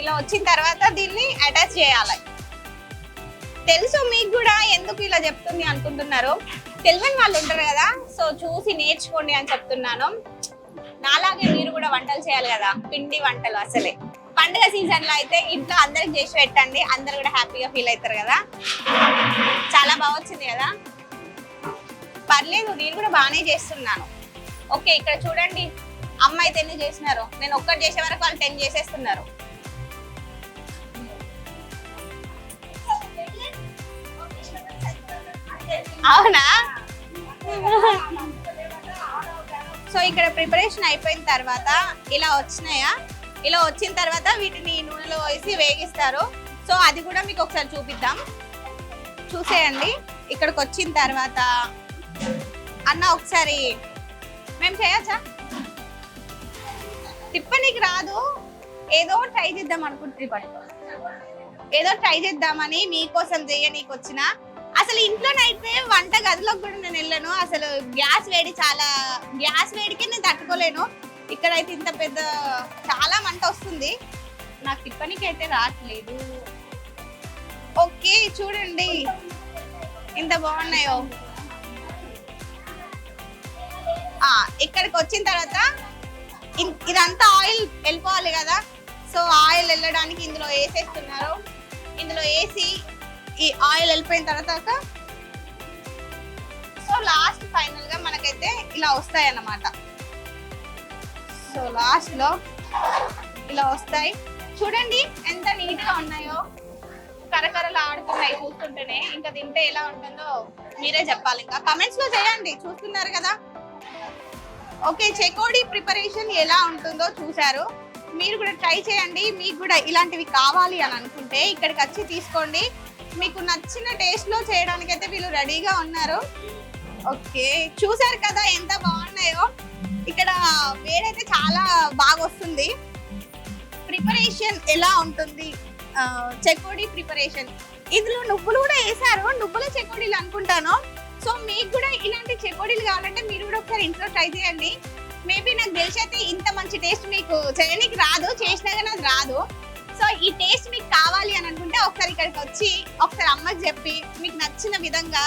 ఇలా వచ్చిన తర్వాత దీన్ని అటాచ్ చేయాలి. తెలుసు మీకు కూడా, ఎందుకు ఇలా చెప్తుంది అనుకుంటున్నారు. తెలియని వాళ్ళు ఉంటారు కదా, సో చూసి నేర్చుకోండి అని చెప్తున్నాను. నాలాగే మీరు కూడా వంటలు చేయాలి కదా, పిండి వంటలు. అసలే పండుగ సీజన్ లో అయితే ఇంట్లో అందరికి చేసి పెట్టండి, అందరు కూడా హ్యాపీగా ఫీల్ అవుతారు కదా. చాలా బాగా వచ్చింది కదా. పర్లేదు, నేను కూడా బాగానే చేస్తున్నాను. ఓకే, ఇక్కడ చూడండి, అమ్మ అయితే ఎన్ని చేసినారు. నేను ఒక్కటి చేసే వరకు వాళ్ళు 10 చేసేస్తున్నారు. అవునా? సో ఇక్కడ ప్రిపరేషన్ అయిపోయిన తర్వాత ఇలా వచ్చినాయా, ఇలా వచ్చిన తర్వాత వీటిని నూనెలో వేసి వేగిస్తారు. సో అది కూడా మీకు ఒకసారి చూపిద్దాం, చూసేయండి. ఇక్కడికి వచ్చిన తర్వాత అన్న ఒకసారి మేము చేయొచ్చా? తిప్పనీకి రాదు, ఏదో ట్రై చేద్దాం అనుకుంటున్నాం, ఏదో ట్రై చేద్దామని మీకోసం చేయనీకి వచ్చిన. అసలు ఇంట్లోనైతే వంట గదిలోకి కూడా నేను వెళ్ళను, అసలు గ్యాస్ వేడికి నేను తట్టుకోలేను. ఇక్కడైతే ఇంత పెద్ద చాలా మంట వస్తుంది, నాకు తిప్పనీకి అయితే రావట్లేదు. ఓకే చూడండి ఇంత బాగున్నాయో. ఇక్కడికి వచ్చిన తర్వాత ఇదంతా ఆయిల్ వెళ్ళిపోవాలి కదా, సో ఆయిల్ వెళ్ళడానికి ఇందులో వేసేస్తున్నారు. ఇందులో వేసి ఈ ఆయిల్ వెళ్ళిపోయిన తర్వాత సో లాస్ట్ ఫైనల్ గా మనకైతే ఇలా వస్తాయి అన్నమాట. సో లాస్ట్ లో ఇలా వస్తాయి, చూడండి ఎంత నీట్ గా ఉన్నాయో, కరకరలు ఆడుతున్నాయి చూస్తుంటేనే. ఇంకా తింటే ఎలా ఉంటుందో మీరే చెప్పాలి, ఇంకా కమెంట్స్ లో చేయండి, చూస్తున్నారు కదా. ఓకే, చెకోడీ ప్రిపరేషన్ ఎలా ఉంటుందో చూసారు, మీరు కూడా ట్రై చేయండి. మీకు కూడా ఇలాంటివి కావాలి అని అనుకుంటే ఇక్కడికి వచ్చి తీసుకోండి, మీకు నచ్చిన టేస్ట్ లో చేయడానికి అయితే వీళ్ళు రెడీగా ఉన్నారు. ఓకే చూసారు కదా ఎంత బాగున్నాయో. ఇక్కడ వేడైతే చాలా బాగా వస్తుంది. ప్రిపరేషన్ ఎలా ఉంటుంది, చెకోడీ ప్రిపరేషన్, ఇందులో నువ్వులు కూడా వేసారు, నువ్వుల చెకోడీలు అనుకుంటాను. సో మీకు కూడా ఇలాంటి చెకోడీలు కావాలంటే మీరు కూడా ఒకసారి ఇంట్లో ట్రై చేయండి. మేబీ నాకు తెలిసి అయితే ఇంత మంచి టేస్ట్ మీకు చేయడానికి రాదు, చేసినా కానీ అది రాదు. సో ఈ టేస్ట్ మీకు కావాలి అని అనుకుంటే ఒకసారి ఇక్కడికి వచ్చి ఒకసారి అమ్మకి చెప్పి మీకు నచ్చిన విధంగా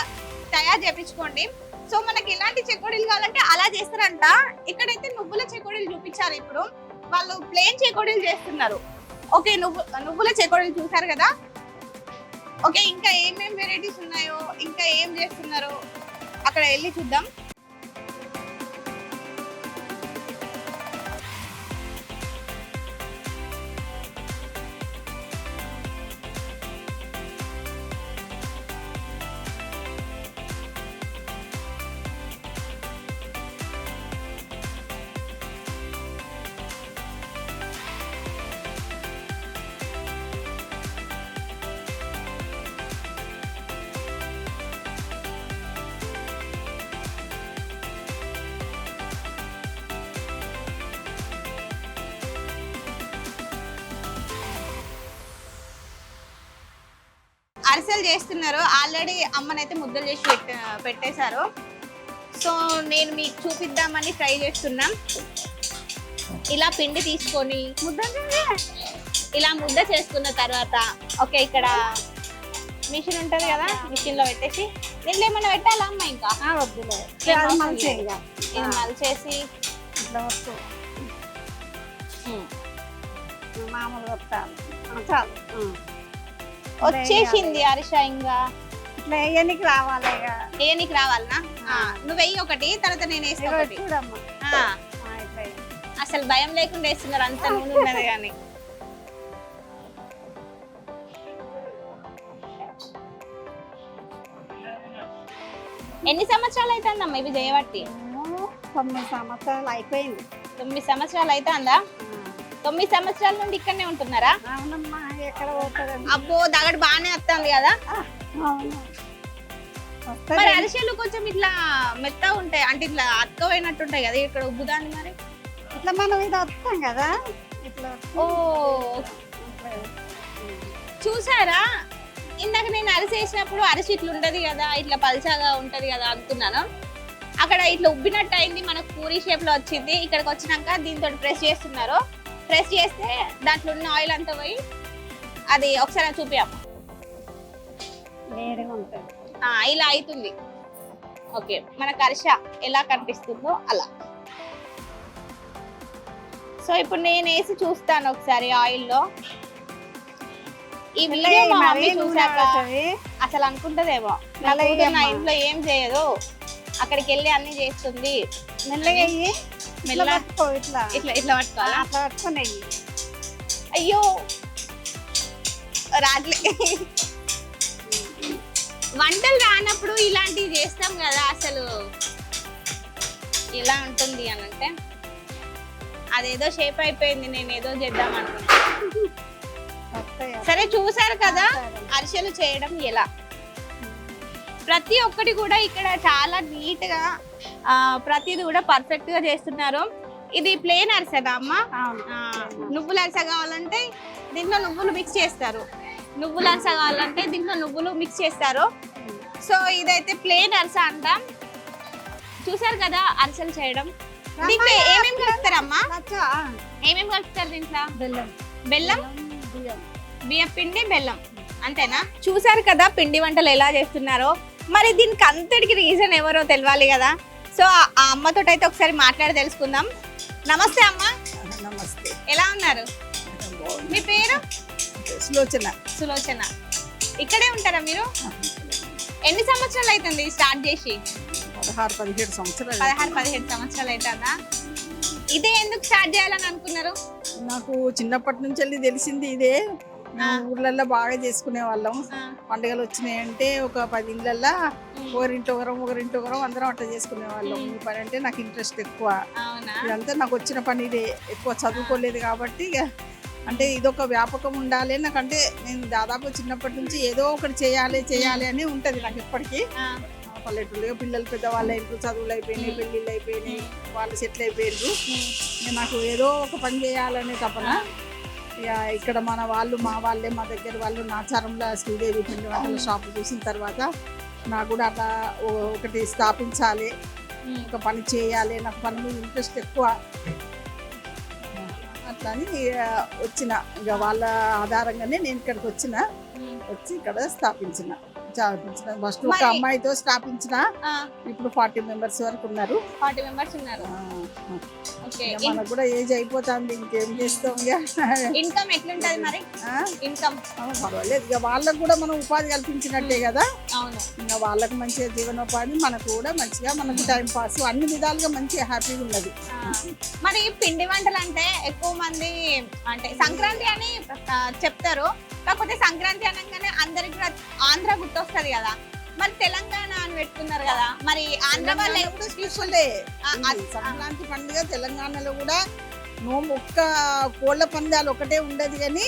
తయారు చేయించుకోండి. సో మనకి ఎలాంటి చెకోడీలు కావాలంటే అలా చేస్తారంట. ఇక్కడైతే నువ్వుల చెకోడీలు చూపించారు, ఇప్పుడు వాళ్ళు ప్లేన్ చెకోడీలు చేస్తున్నారు. ఓకే నువ్వుల చెకోడీలు చూసారు కదా. ఓకే ఇంకా ఏమేం వెరైటీస్ ఉన్నాయో, ఇంకా ఏం చేస్తున్నారో అక్కడ వెళ్ళి చూద్దాం. అరిసెలు చేస్తున్నారు, ఆల్రెడీ అమ్మనైతే ముద్దలు చేసి పెట్టేశారు. సో నేను మీకు చూపిద్దామని ట్రై చేస్తున్నాం. ఇలా పిండి తీసుకొని ఇలా ముద్ద చేసుకున్న తర్వాత ఓకే ఇక్కడ మిషన్ ఉంటుంది కదా, మిషన్ లో పెట్టేసి దీంట్లో ఏమన్నా పెట్టాలా అమ్మ? ఇంకా వద్దులే, ఇది మలిచేసి ఇట్లా వస్తు మామూలు వస్తాను చాలు. వచ్చేసింది అరిస. ఇంకా ఇట్లా వేయనికి రావాలి, ఏ నీకు రావాలనా? నువ్వు వెయ్యి ఒకటి, తర్వాత నేను వేస్తా ఒకటి. చూడమ్మా అసలు భయం లేకుండా వేస్తున్నారు, అంత నూనె ఉన్నది కానీ. ఎన్ని సంవత్సరాలు అవుతుందమ్మా ఇవి చేయబట్టి? 9 సంవత్సరాలు అయిపోయింది. 9 సంవత్సరాలు అవుతుందా? 9 సంవత్సరాల నుండి ఇక్కడనే ఉంటున్నారా? అవునమ్మా, ఎక్కడ పోతారండి. అబ్బో దగడు బాగానే వస్తుంది కదా. అవును మరి అరిసెలు కొంచెం ఇట్లా మెత్తగా ఉంటాయి, అంటే ఇట్లా అతుకపోయినట్టు ఉంటాయి కదా, ఇక్కడ ఉబ్బుదాన్ని మరి ఇట్లా మనం ఇది వస్తాం కదా ఇట్లా. ఓ చూసారా, ఇందాక నేను అరిసె వేసినప్పుడు అరిసె ఇట్లా ఉంటది కదా, ఇట్లా పల్చగా ఉంటది కదా అనుకున్నాను. అక్కడ ఇట్లా ఉబ్బినట్టు అయింది, మనకు పూరి షేప్ లో వచ్చింది. ఇక్కడికి వచ్చినాక దీంతో ప్రెస్ చేస్తున్నారు, ప్రెస్ చేస్తే దాంట్లో ఉన్న ఆయిల్ అంతా పోయి అది ఒకసారి చూపియమ్మ. వేడిగా ఉంటుంది, ఇలా అవుతుంది. ఓకే మనకు అరిస ఎలా కనిపిస్తుందో అలా. సో ఇప్పుడు నేను వేసి చూస్తాను ఒకసారి ఆయిల్లో. ఈ వీడియో మా మమ్మీ చూసాక అసలు అనుకుంటదేమో నా కూతురు నా ఇంట్లో ఏం చేయదు, అక్కడికి వెళ్ళి అన్ని చేస్తుంది. మెల్లగా మెల్ల ఇట్లా ఇట్లా ఇట్లా పట్టుకోవాలా? అట్లా పట్టుకున్నాయి. అయ్యో రాట్లే. వంటలు రానప్పుడు ఇలాంటివి చేస్తాం కదా, అసలు ఎలా ఉంటుంది అని అంటే అదేదో షేప్ అయిపోయింది, నేను ఏదో చేద్దాం అనుకున్నా. వస్తాయి, సరే చూసారు కదా అరిసెలు చేయడం ఎలా. ప్రతి ఒక్కటి కూడా ఇక్కడ చాలా నీట్ గా ప్రతిది కూడా పర్ఫెక్ట్ గా చేస్తున్నారు. ఇది ప్లేన్ అరిసెగా అమ్మ? అవును. నువ్వుల అరిసె కావాలంటే దీంట్లో నువ్వులు మిక్స్ చేస్తారు, నువ్వుల అరిసె కావాలంటే దీంట్లో నువ్వులు మిక్స్ చేస్తారు. సో ఇదైతే ప్లేన్ అరిసె అంటాం. చూసారు కదా అరిసెలు చేయడం. దీంట్లో ఏమేమి కలుపుతారమ్మా? లచ్చా, ఏమేమి కలుపుతారు దీంట్లో? బెల్లం, బెల్లం, బియ్యం. బియ్యం పిండి, బెల్లం, అంతేనా? చూసారు కదా పిండి వంటలు ఎలా చేస్తున్నారో. మరి దీనికి అంతటికి రీజన్ ఎవరో తెలియాలి కదా. సో ఆ అమ్మతో అయితే ఒకసారి మాట్లాడి తెలుసుకుందాం. నమస్తే అమ్మ, నమస్తే. ఎలా ఉన్నారు? మీ పేరు? సులోచన. సులోచన. ఇక్కడే ఉంటారా మీరు? ఎన్ని సంవత్సరాలు అవుతుంది స్టార్ట్ చేసి? 16-17 సంవత్సరాలు. 16-17 సంవత్సరాలు అవుతుందా? ఇదే ఎందుకు స్టార్ట్ చేయాలని అనుకున్నారు? నాకు చిన్నప్పటి నుంచి వెళ్ళి తెలిసింది ఇదే. మేము ఊర్లలో బాగా చేసుకునే వాళ్ళం. పండుగలు వచ్చినాయంటే ఒక 10 ఇళ్ళల్లో ఒకరింటొకరం అందరం అట్లా చేసుకునే వాళ్ళం. ఈ పని అంటే నాకు ఇంట్రెస్ట్ ఎక్కువ. అవునా? ఇదంతా నాకు వచ్చిన పని ఇదే. ఎక్కువ చదువుకోలేదు కాబట్టి ఇక అంటే ఇదొక వ్యాపకం ఉండాలి నాకంటే. నేను దాదాపు చిన్నప్పటి నుంచి ఏదో ఒకటి చేయాలి అని ఉంటుంది నాకు ఎప్పటికీ. పల్లెటూరులో పిల్లలు పెద్దవాళ్ళు అయిపోయి చదువులు అయిపోయినాయి, పెళ్ళిళ్ళు అయిపోయినాయి, వాళ్ళు సెటిల్ అయిపోయారు. నాకు ఏదో ఒక పని చేయాలనే తపన. ఇక ఇక్కడ మా వాళ్ళే మా దగ్గర వాళ్ళు నాచారంలో శ్రీదేవి పిండి వంటల షాపు చూసిన తర్వాత నాకు కూడా అట్లా ఒకటి స్థాపించాలి, ఒక పని చేయాలి, నాకు పని మీద ఇంట్రెస్ట్ ఎక్కువ. అట్లా అని వచ్చిన. ఇక వాళ్ళ ఆధారంగానే నేను ఇక్కడికి వచ్చి ఇక్కడ స్థాపించిన. ఫస్ట్ ఒక అమ్మాయితో స్థాపించిన. ఇప్పుడు 40 మెంబర్స్ వరకు ఉన్నారు. 40 మెంబర్స్ ఉన్నారు. మనకు కూడా ఏజ్ అయిపోతుంది, ఇంకేం చేస్తాం. ఇన్కమ్ ఎట్లుంటది మరి? ఇన్కమ్ పర్వాలేదు, ఇక వాళ్ళకు కూడా మనం ఉపాధి కల్పించినట్టే కదా. అవును. ఇంకా వాళ్ళకి మంచిగా జీవనోపాధి, మనకు కూడా మంచిగా, మనకు టైం పాస్, అన్ని విధాలుగా మంచిగా హ్యాపీగా ఉన్నది. మరి పిండి వంటలు అంటే ఎక్కువ మంది అంటే సంక్రాంతి అని చెప్తారు. కాకపోతే సంక్రాంతి అనగానే అందరికి కూడా ఆంధ్ర గుర్తొస్తుంది కదా. మరి తెలంగాణ అని పెట్టుకున్నారు కదా, మరి ఆంధ్ర వాళ్ళే తీసుకుంటే సంక్రాంతి పండుగ తెలంగాణలో కూడా ఒక్క కోళ్ళ పందాలు ఒకటే ఉండదు కానీ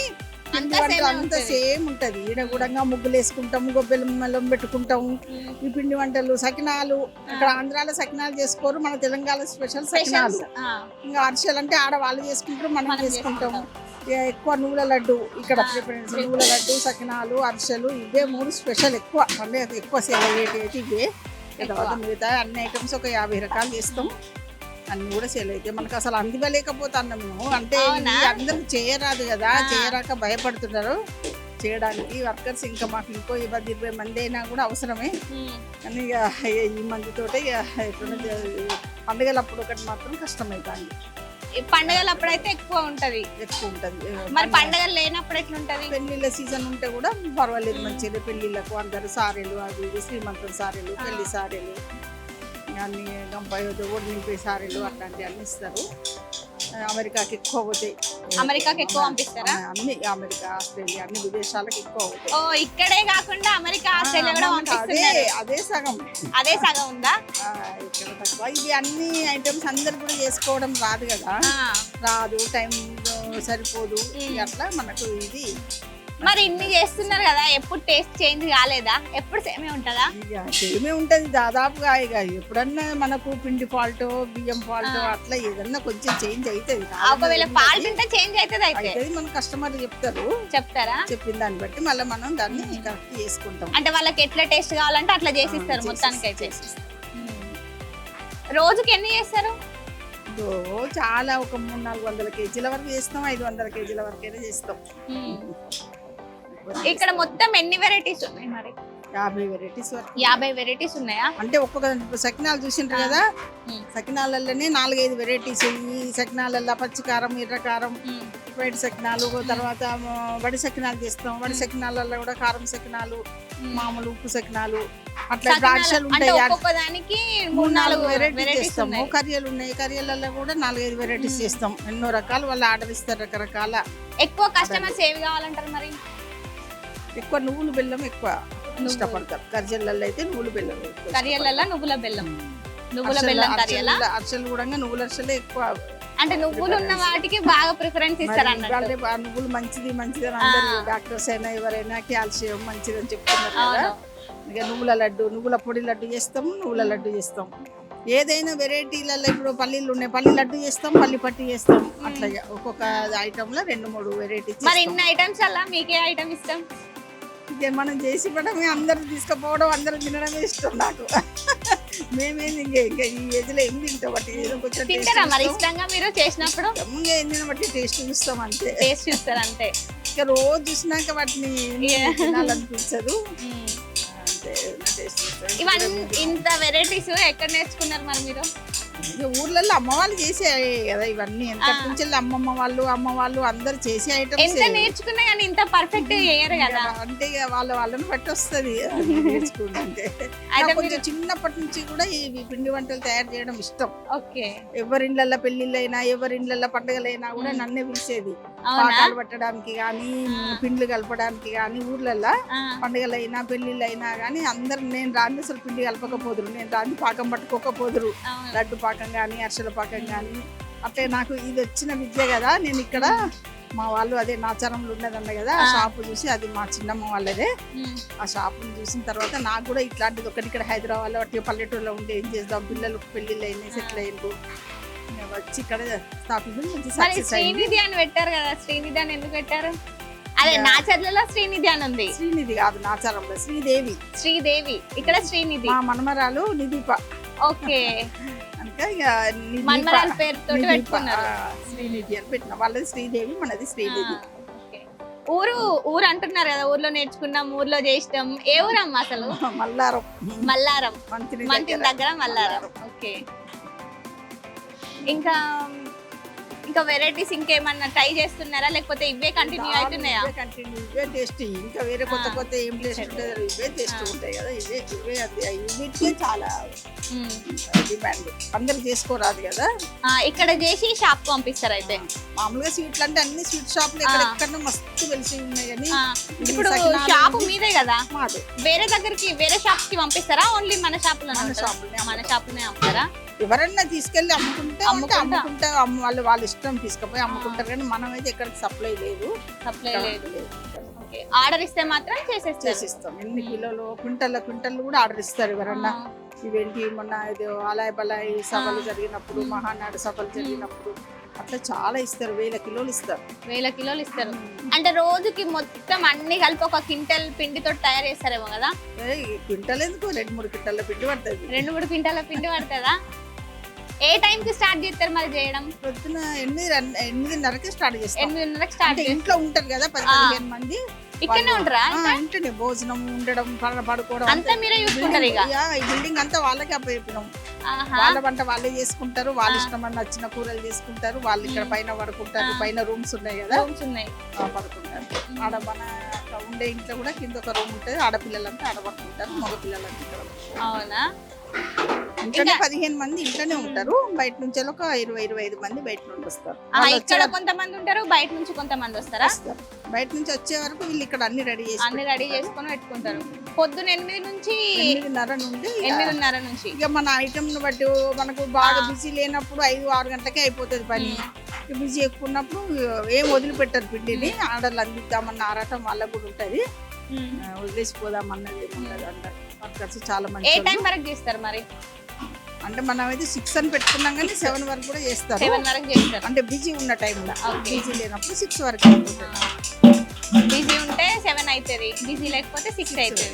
అంతా సేమ్ ఉంటది. ఈడ కూడా ముగ్గులు వేసుకుంటాము, గొబ్బెలం పెట్టుకుంటాము. ఈ పిండి వంటలు సకినాలు ఇక్కడ ఆంధ్రాలో సకినాలు చేసుకోరు, మన తెలంగాణ స్పెషల్ సకినాలు. ఇంకా అరిసెలు అంటే ఆడ వాళ్ళు చేసుకుంటారు, మనం చేసుకుంటాము. ఎక్కువ నువ్వుల లడ్డు ఇక్కడ ప్రిఫరెన్స్. నువ్వుల లడ్డు, సకినాలు, అరిసెలు ఇవే 3 స్పెషల్ ఎక్కువ పండుగ ఎక్కువ సేల్ అయ్యేటి అయితే ఇవే. తర్వాత మిగతా అన్ని ఐటమ్స్ ఒక 50 రకాలు చేస్తాం. అన్ని కూడా సేల్ అయితే మనకు అసలు అందివ్వలేకపోతున్నాము. అంటే అందరూ చేయరాదు కదా, చేయరాక భయపడుతున్నారు చేయడానికి వర్కర్స్. ఇంకా మాకు ఇంకో 10-20 మంది అయినా కూడా అవసరమే. కానీ ఇక ఈ మందితోటే ఎట్లా పండుగలప్పుడు ఒకటి మాత్రం కష్టమవుతుంది. పండుగలప్పుడు అయితే ఎక్కువ ఉంటది. మరి పండుగలు లేనప్పుడు ఎట్లుంటది? పెళ్లిళ్ళ సీజన్ ఉంటే కూడా పర్వాలేదు మంచిగా. పెళ్లిళ్ళకు అందరు సారెలు, అవి శ్రీమంతుల సారెలు, పెళ్లి సారెలు, అన్ని గంపాయోతో కూడా నింపే సారెలు అట్లాంటివి అన్ని ఇస్తారు. అమెరికాకి ఎక్కువ పోతాయి. అమెరికాకి ఎక్కువ పంపిస్తారా? అన్ని అమెరికా, ఆస్ట్రేలియా, అన్ని విదేశాలకు ఎక్కువ అవుతాయి. ఓ ఇక్కడే కాకుండా అమెరికా, ఆస్ట్రేలియా కూడా పంపిస్తున్నారు. అదే సగం ఉందా? ఇక్కడ తక్కువ. ఇది అన్ని ఐటమ్స్ అందరు కూడా చేసుకోవడం రాదు కదా, రాదు, టైం సరిపోదు. అట్లా మనకు ఇది. మరి ఇన్ని చేస్తున్నారు కదా, ఎప్పుడు టేస్ట్ చేంజ్ కాలేదా? ఎప్పుడు సేమే ఉంటుందా? సేమే ఉంటది దాదాపుగా. ఇక ఎప్పుడన్నా మనకు పిండి ఫాల్ట్, బియ్యం ఫాల్ట్ అట్లా ఏదన్నా కొంచెం చేంజ్ అవుతుంది. ఒకవేళ ఫాల్ట్ ఉంటే చేంజ్ అవుతుంది. అయితే మన కస్టమర్ చెప్తారా, చెప్పిన దాన్ని బట్టి మళ్ళీ మనం దాన్ని కరెక్ట్ చేసుకుంటాం. అంటే వాళ్ళకి ఎట్లా టేస్ట్ కావాలంటే అట్లా చేసిస్తారు మొత్తానికి అయితే. రోజుకి ఎన్ని చేస్తారు? చాలా ఒక 300-400 కేజీల వరకు చేస్తాం, 500 కేజీల వరకైనా చేస్తాం. ఇక్కడ మొత్తం ఎన్ని వెరైటీస్ ఉన్నాయి మరి? 50 వెరైటీస్ వరకు. 50 వెరైటీస్ ఉన్నాయా? అంటే ఒక్కొక్క సకినాలు చూసింటారు కదా, సకినాలలోనే 4-5 వెరైటీస్. ఈ సకినాలలో పచ్చికారం, ఎర్రకారం, వైట్ సకినాలు, తర్వాత వడి సకినాలు చేస్తాం. వడి సకినాలలో కూడా కారం సకినాలు, మామూలు ఉప్పు సకినాలు, అట్లా ద్రాక్షలు ఉంటాయి. 3-4 వెరైటీస్ చేస్తాము. కర్రీలు ఉన్నాయి, కర్రీలలో కూడా 4-5 వెరైటీస్ చేస్తాం. ఎన్నో రకాలు వాళ్ళు ఆర్డర్ ఇస్తారు, రకరకాల. ఎక్కువ కస్టమర్స్ ఏవి కావాలంటారు మరి? ఎక్కువ నువ్వులు బెల్లం ఎక్కువ ఇష్టపడతారు. కర్జల్లో అయితే నువ్వుల బెల్లం ఎక్కువ కరియలలో నువ్వుల బెల్లం, నువ్వుల బెల్లం కరియల. అరిసెలు కూడా నువ్వుల అరిసెలే ఎక్కువ. అంటే నువ్వులు ఉన్న వాటికి బాగా ప్రిఫరెన్స్ ఇస్తారు అన్నట్టు. వాళ్ళే ఆ నువ్వులు మంచిది మంచిది అని అందరూ డాక్టర్స్ అయినా ఎవరైనా కాల్షియం మంచిది అని చెప్తున్నారు కదా. ఇక నువ్వుల లడ్డు, నువ్వుల పొడి లడ్డు చేస్తాము, నువ్వుల లడ్డు చేస్తాం. ఏదైనా వెరైటీలలో ఇప్పుడు పల్లీలు ఉన్నాయి, పల్లి లడ్డు చేస్తాం, పల్లి పట్టి చేస్తాం. అట్లా ఒక్కొక్క ఐటమ్ లో 2-3 వెరైటీస్. మరి ఇన్ని ఐటమ్స్ అలా మీకే ఐటమ్ ఇష్టం? ఇక మనం చేసి ఇవ్వడమే, అందరూ తీసుకుపోవడం, అందరూ తినడమే ఇష్టం నాకు. మేమేం ఇంకా ఈ ఏజ్ లో ఏం తింటాం బట్టి ఏదో కొంచెం తింటారా మరి ఇష్టంగా మీరు చేసినప్పుడు? ఏం తిన బట్టి టేస్ట్ చూస్తాం అంతే. టేస్ట్ చూస్తారు అంతే. ఇక రోజు చూసినాక వాటిని తినాలనిపించదు. అంతే టేస్ట్ చూస్తాం. ఇవన్నీ ఇంత వెరైటీస్ ఎక్కడ నేర్చుకున్నారు మరి మీరు? ఇక ఊర్లలో అమ్మ వాళ్ళు చేసే కదా ఇవన్నీ. ఎంత నుంచి అమ్మ వాళ్ళు అందరు చేసే ఐటమ్స్. ఎంత నేర్చుకున్నా కానీ ఇంత పర్ఫెక్ట్ చేయరు కదా. అంటే ఇక వాళ్ళని బట్టి వస్తుంది నేర్చుకుంటే. కొంచెం చిన్నప్పటి నుంచి కూడా ఈ పిండి వంటలు తయారు చేయడం ఇష్టం. ఓకే. ఎవరిండ్లల్లో పెళ్లిళ్ళైనా ఎవరిండ్లల్లో పండుగలైనా కూడా నన్నే పిలిచేది. పాకాలు పట్టడానికి కానీ, పిండ్లు కలపడానికి కానీ, ఊర్లల్లో పండుగలైనా పెళ్లిళ్ళైనా కానీ అందరు నేను రాని అసలు పిండి కలపకపోదురు, నేను రాని పాకం పట్టుకోకపోదురు. లడ్డు పాకం కానీ అరిసెల పాకం కానీ అట్లే నాకు ఇది వచ్చిన విద్య కదా. నేను ఇక్కడ మా వాళ్ళు అదే నాచారంలో ఉన్నదన్న కదా, ఆ షాపు చూసి, అది మా చిన్నమ్మ వాళ్ళదే, ఆ షాపుని చూసిన తర్వాత నాకు కూడా ఇట్లాంటిది ఒకటి ఇక్కడ హైదరాబాద్లో వాటి పల్లెటూరులో ఉండి ఏం చేద్దాం, పిల్లలకు పెళ్లిళ్ళు అయినాయి, సెటిల్ అయ్యిండ్రు, వచ్చి ఇక్కడ స్థాపించి శ్రీనిధి అని పెట్టారు కదా. శ్రీనిధి అని ఎందుకు పెట్టారు? అదే నాచర్లలో శ్రీనిధి అని ఉంది. శ్రీనిధి కాదు, నాచారంలో శ్రీదేవి. శ్రీదేవి, ఇక్కడ శ్రీనిధి. మా మనమరాలు నిదీప. ఓకే. అంటే ఇక మనమరాలు పేరుతో పెట్టుకున్నారు. శ్రీనిధి అని పెట్టిన. వాళ్ళది శ్రీదేవి, మనది శ్రీనిధి. ఊరు అంటున్నారు కదా, ఊర్లో నేర్చుకున్నాం, ఊర్లో చేసినాం. ఏ ఊరమ్మా అసలు? మల్లారం. మల్లారం, మంత్రి దగ్గర మల్లారం. ఓకే. ఇంకా ఇంకా వెరైటీస్ ఇంకేమన్నా ట్రై చేస్తున్నారా, లేకపోతే ఇవే కంటిన్యూ అవుతున్నాయా? ఇవే టేస్ట్. ఇంకా వేరే కొత్త కొత్త ఏం టేస్ట్ ఉంటుంది, ఇవే టేస్ట్ ఉంటాయి కదా. ఇవే వీటికే చాలా డిమాండ్. అందరు చేసుకోరాదు కదా. ఇక్కడ చేసి షాప్ పంపిస్తారు. అయితే మామూలుగా స్వీట్లు అంటే అన్ని స్వీట్ షాప్లు ఎక్కడెక్కడ మస్తు వెలిసి ఉన్నాయి. కానీ ఇప్పుడు షాప్ మీదే కదా, మాది. వేరే దగ్గరికి వేరే షాప్స్ కి పంపిస్తారా? ఓన్లీ మన షాప్ లో? మన షాప్ లోనే అమ్ముతారా? ఎవరన్నా తీసుకెళ్లి అమ్ముకుంటే వాళ్ళ ఇష్టం తీసుకుపోయి అమ్ముకుంటారు. కానీ మనం అయితే ఎక్కడికి సప్లై లేదు. ఆర్డర్ ఇస్తే మాత్రం చేసిస్తాం. ఎన్ని కిలోలు క్వింటల్ కూడా ఆర్డర్ ఇస్తారు ఎవరన్నా. ఇవేంటి మొన్న ఇది అలాయ్ బలాయి సభలు జరిగినప్పుడు, మహానాడు సభలు జరిగినప్పుడు అట్లా చాలా ఇస్తారు. 1000 కిలోలు ఇస్తారు. 1000 కిలోలు ఇస్తారు. అంటే రోజుకి మొత్తం అన్ని కలిపి ఒక క్వింటల్ పిండితో తయారు చేస్తారేమో కదా? క్వింటల్ ఎందుకు, 2-3 క్వింటాల పిండి పడుతుంది. 2-3 క్వింటాల పిండి పడుతుందా? ఏ టైం కి స్టార్ట్ చేస్తారు మరి చేయడం? పొద్దున 8:30కి స్టార్ట్ చేస్తాం. 8:30కి స్టార్ట్. ఇంట్లో ఉంటారు కదా 10-15 మంది. ఇక్కడనే ఉంటారా? ఇంటనే భోజనం ఉండడం, పడుకోవడం అంతా మీరే చూసుకుంటారు. ఇక ఈ బిల్డింగ్ అంతా వాళ్ళకే అప్పచెప్పినాం. వాళ్ళ వంట వాళ్ళే చేసుకుంటారు. వాళ్ళ ఇష్టం నచ్చిన కూరలు చేసుకుంటారు. వాళ్ళు ఇక్కడ పైన పడుకుంటారు. పైన రూమ్స్ ఉన్నాయి కదా, పడుకుంటారు. ఆడ మన ఉండే ఇంట్లో కూడా కింద ఒక రూమ్ ఉంటుంది. ఆడపిల్లలంతా ఆడ పడుకుంటారు, మగ పిల్లలంతా ఇక్కడ. అవునా? ఇంట్లోనే 15 మంది ఇంట్లోనే ఉంటారు. బయట నుంచి ఒక 20-25 మంది బయట నుండి వస్తారు. ఇక్కడ కొంతమంది ఉంటారు, బయట నుంచి కొంతమంది వస్తారా? బయట నుంచి వచ్చే వరకు వీళ్ళు ఇక్కడ అన్ని రెడీ చేసుకొని పెట్టుకుంటారు. పొద్దున 8 నుంచి 8:30 నుంచి ఇక మన ఐటమ్ ను బట్టి మనకు బాగా బిజీ లేనప్పుడు 5-6 గంటలకే అయిపోతుంది పని. బిజీ ఎక్కువ ఉన్నప్పుడు ఏం వదిలిపెట్టారు పిండిని. ఆర్డర్లు అందిద్దామన్న ఆరాటం వాళ్ళకు కూడా ఉంటది. వదిలేసిపోదామన్నది ఏముంటది అంటారు. చాలా మంది. ఏ టైం వరకు చేస్తారు మరి? అంటే మనం అయితే 6 అని పెట్టుకున్నాం కానీ 7 వరకు కూడా చేస్తారు. 7 వరకు చేస్తారు. అంటే బిజీ ఉన్న టైంలో. బిజీ లేనప్పుడు 6 వరకు అయిపోతుంది. బిజీ ఉంటే 7 అవుతుంది, బిజీ లేకపోతే 6 అవుతుంది.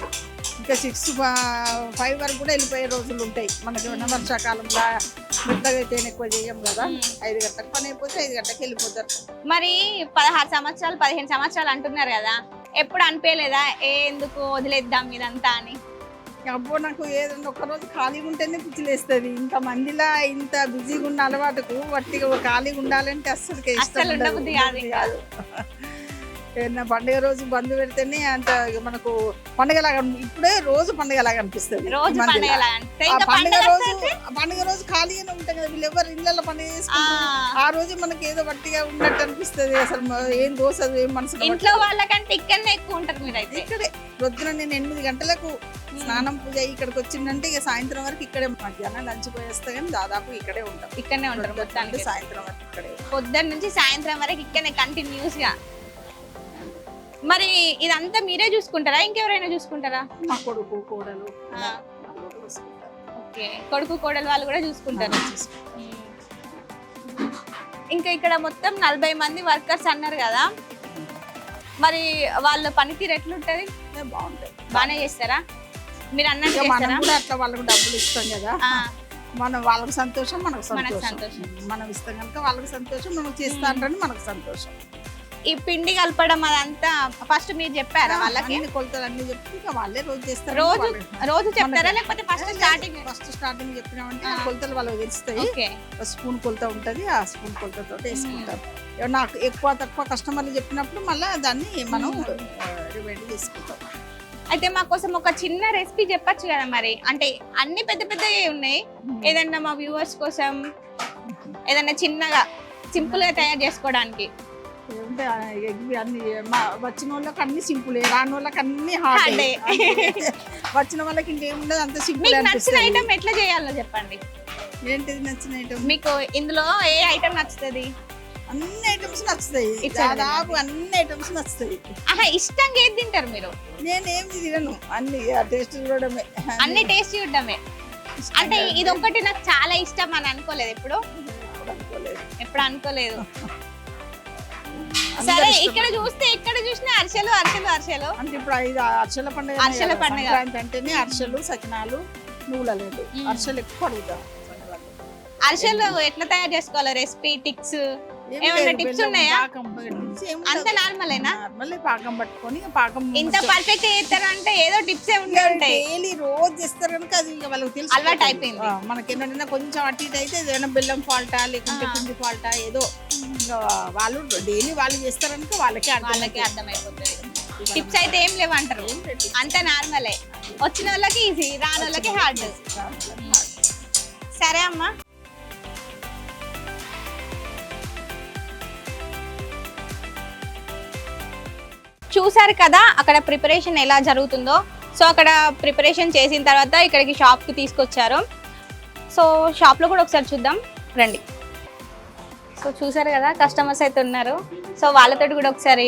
ఇంకా 6-5 వరకు కూడా వెళ్ళిపోయే రోజులు ఉంటాయి. మనకి ఏమన్నా వర్షాకాలంలో మెత్తగా అయితే ఎక్కువ చేయం కదా. 5 గంటలకు పని అయిపోతే 5 గంటలకు వెళ్ళిపోతారు. మరి 16 సంవత్సరాలు 15 సంవత్సరాలు అంటున్నారు కదా, ఎప్పుడు అనిపించలేదా ఎందుకు వదిలేద్దాం ఇదంతా అని? అబ్బో, నాకు ఏదన్నా ఒక్కరోజు ఖాళీగా ఉంటేనే పిచ్చిలేస్తుంది. ఇంత మందిలా ఇంత బిజీగా ఉన్న అలవాటుకు వట్టిగా ఖాళీగా ఉండాలంటే అస్సలు ఇష్టం కాదు. ఏదన్నా పండుగ రోజు బంధు పెడితేనే అంత మనకు పండుగలాగా, ఇప్పుడే రోజు పండుగలాగా అనిపిస్తుంది. పండుగ రోజు ఖాళీగానే ఉంటాం కదా, వీళ్ళు ఎవరు ఇళ్ళల్లో పండుగ చేసుకుంటారు. ఆ రోజు మనకి ఏదో వట్టిగా ఉన్నట్టు అనిపిస్తుంది. అసలు ఏం దోసదు, ఏం మనసు. ఇంట్లో వాళ్ళకంటే ఇక్కడనే ఎక్కువ ఉంటారు మీరైతే. ఇక్కడే ప్రొద్దున నేను 8 గంటలకు స్నానం పూజ అయ్యి ఇక్కడికి వచ్చిందంటే ఇక సాయంత్రం వరకు ఇక్కడే మధ్యాహ్నం లంచ్ పోయేస్తా కానీ దాదాపు ఇక్కడే ఉంటాం. ఇక్కడనే ఉంటారు ప్రొద్దున మొత్తానికి నుండి సాయంత్రం వరకు ఇక్కడే ఉంటాం. పొద్దున్న నుంచి సాయంత్రం వరకు ఇక్కడనే కంటిన్యూస్ గా. మరి ఇదంతా మీరే చూసుకుంటారా ఇంకెవరైనా చూసుకుంటారా? మా కొడుకు కోడలు ఆ. వాళ్ళు కూడా చూసుకుంటారు. ఓకే, కొడుకు కోడలు వాళ్ళు కూడా చూసుకుంటారు. ఇంకా ఇక్కడ మొత్తం 40 మంది వర్కర్స్ అన్నారు కదా, మరి వాళ్ళ పనితీరు ఎట్లుంటది? బాగుంటాయి. బాగానే చేస్తారా? మీరు అన్నట్టు ఇక మనం చేస్తారా? కూడా అట్లా వాళ్ళకు డబ్బులు ఇస్తాం కదా, ఆ, మనం వాళ్ళకి సంతోషం మనకు మనకు సంతోషం. సంతోషం. మనం ఇస్తాం కనుక వాళ్ళకి సంతోషం, మనం చేస్తా అంటే మనకు సంతోషం. ఈ పిండి కలపడం అదంతా ఫస్ట్ మీరు చెప్పారా వాళ్ళకి? అన్ని కొలతలు అన్ని చెప్తే ఇక వాళ్ళే రోజు చేస్తారు. రోజు చెప్తారా లేకపోతే ఫస్ట్ స్టార్టింగ్? ఫస్ట్ స్టార్టింగ్ చెప్పినామంటే ఆ. ఆ కొలతలు వాళ్ళకి తెలుస్తాయి. ఓకే, స్పూన్ కొలత ఉంటుంది, ఆ స్పూన్ కొలతతో వేసుకుంటారు. నాకు ఎక్కువ తక్కువ కస్టమర్లు చెప్పినప్పుడు మళ్ళీ దాన్ని మనం రివైండ్ చేసుకుంటాం. అయితే మా కోసం ఒక చిన్న రెసిపీ చెప్పొచ్చు కదా మరి? అంటే అన్ని పెద్ద పెద్దవి ఉన్నాయి, ఏదన్నా మా వ్యూవర్స్ కోసం ఏదన్నా చిన్నగా సింపుల్ గా తయారు చేసుకోవడానికి. ఏమంటే అన్ని వచ్చిన వాళ్ళకి అన్ని సింపుల్, రాని వాళ్ళకి అన్ని Hard హార్డ్. ఏ. వచ్చిన వాళ్ళకి ఇంకేముండదు, అంత సింపుల్ మీకు నచ్చిన అనిపిస్తుంది. ఐటమ్ ఎట్లా చేయాలో చెప్పండి. ఏంటిది నచ్చిన ఐటమ్? మీకు ఇందులో ఏ ఐటమ్ నచ్చుతుంది? అన్ని ఐటమ్స్ నచ్చుతాయి, It's a దాదాపు అన్ని ఐటమ్స్ నచ్చుతాయి. ఆహా, ఇష్టంగా ఏది తింటారు మీరు? నేనేం తినను, అన్ని టేస్ట్ చూడడమే. అన్ని టేస్ట్ చూడడమే. అంటే ఇది ఒక్కటి నాకు చాలా ఇష్టం అని అనుకోలేదు ఎప్పుడు? అనుకోలేదు. ఎప్పుడు అనుకోలేదు. అందరూ సరే, ఇష్టం. ఇక్కడ చూస్తే ఎక్కడ చూసినా అరిసెలు అరిసెలు అరిసెలు. అంటే ఇప్పుడు ఐదు అరిసెల పండుగ అరిసెల పండుగ. సంక్రాంతి అంటేనే అరిసెలు, సకినాలు, నువ్వుల లడ్డు. అరిసెలు ఎక్కువ అడుగుతాం. అరిసెలు ఎట్లా తయారు చేసుకోవాలి? రెసిపీ టిప్స్ ఏమన్నా tips ఉన్నాయా? అంత నార్మలేనా? నార్మల్ పాకం పట్టుకొని పాకం ఇంత పర్ఫెక్ట్ చేస్తారు అంటే ఏదో టిప్స్ ఉండే ఉంటాయి. డైలీ రోజు చేస్తారు కనుక అది ఇక వాళ్ళకి తెలుసు. అలవాటు అయిపోయింది. మనకి ఏంటంటే కొంచెం అటు ఇటు అయితే ఏదైనా బెల్లం ఫాల్టా లేకుంటే పిండి ఫాల్టా ఏదో ఇంకా వాళ్ళు డైలీ వాళ్ళు చేస్తారు కనుక వాళ్ళకి అర్థమైపోతుంది. టిప్స్ అయితే ఏం లేవంటారు, అంత నార్మలే. వచ్చిన వాళ్ళకి ఈజీ, రాని వాళ్ళకి హార్డ్. సరే అమ్మా. చూసారు కదా అక్కడ ప్రిపరేషన్ ఎలా జరుగుతుందో. సో అక్కడ ప్రిపరేషన్ చేసిన తర్వాత ఇక్కడికి షాప్కి తీసుకొచ్చారు. సో షాప్లో కూడా ఒకసారి చూద్దాం రండి. సో చూసారు కదా కస్టమర్స్ అయితే ఉన్నారు. సో వాళ్ళతో కూడా ఒకసారి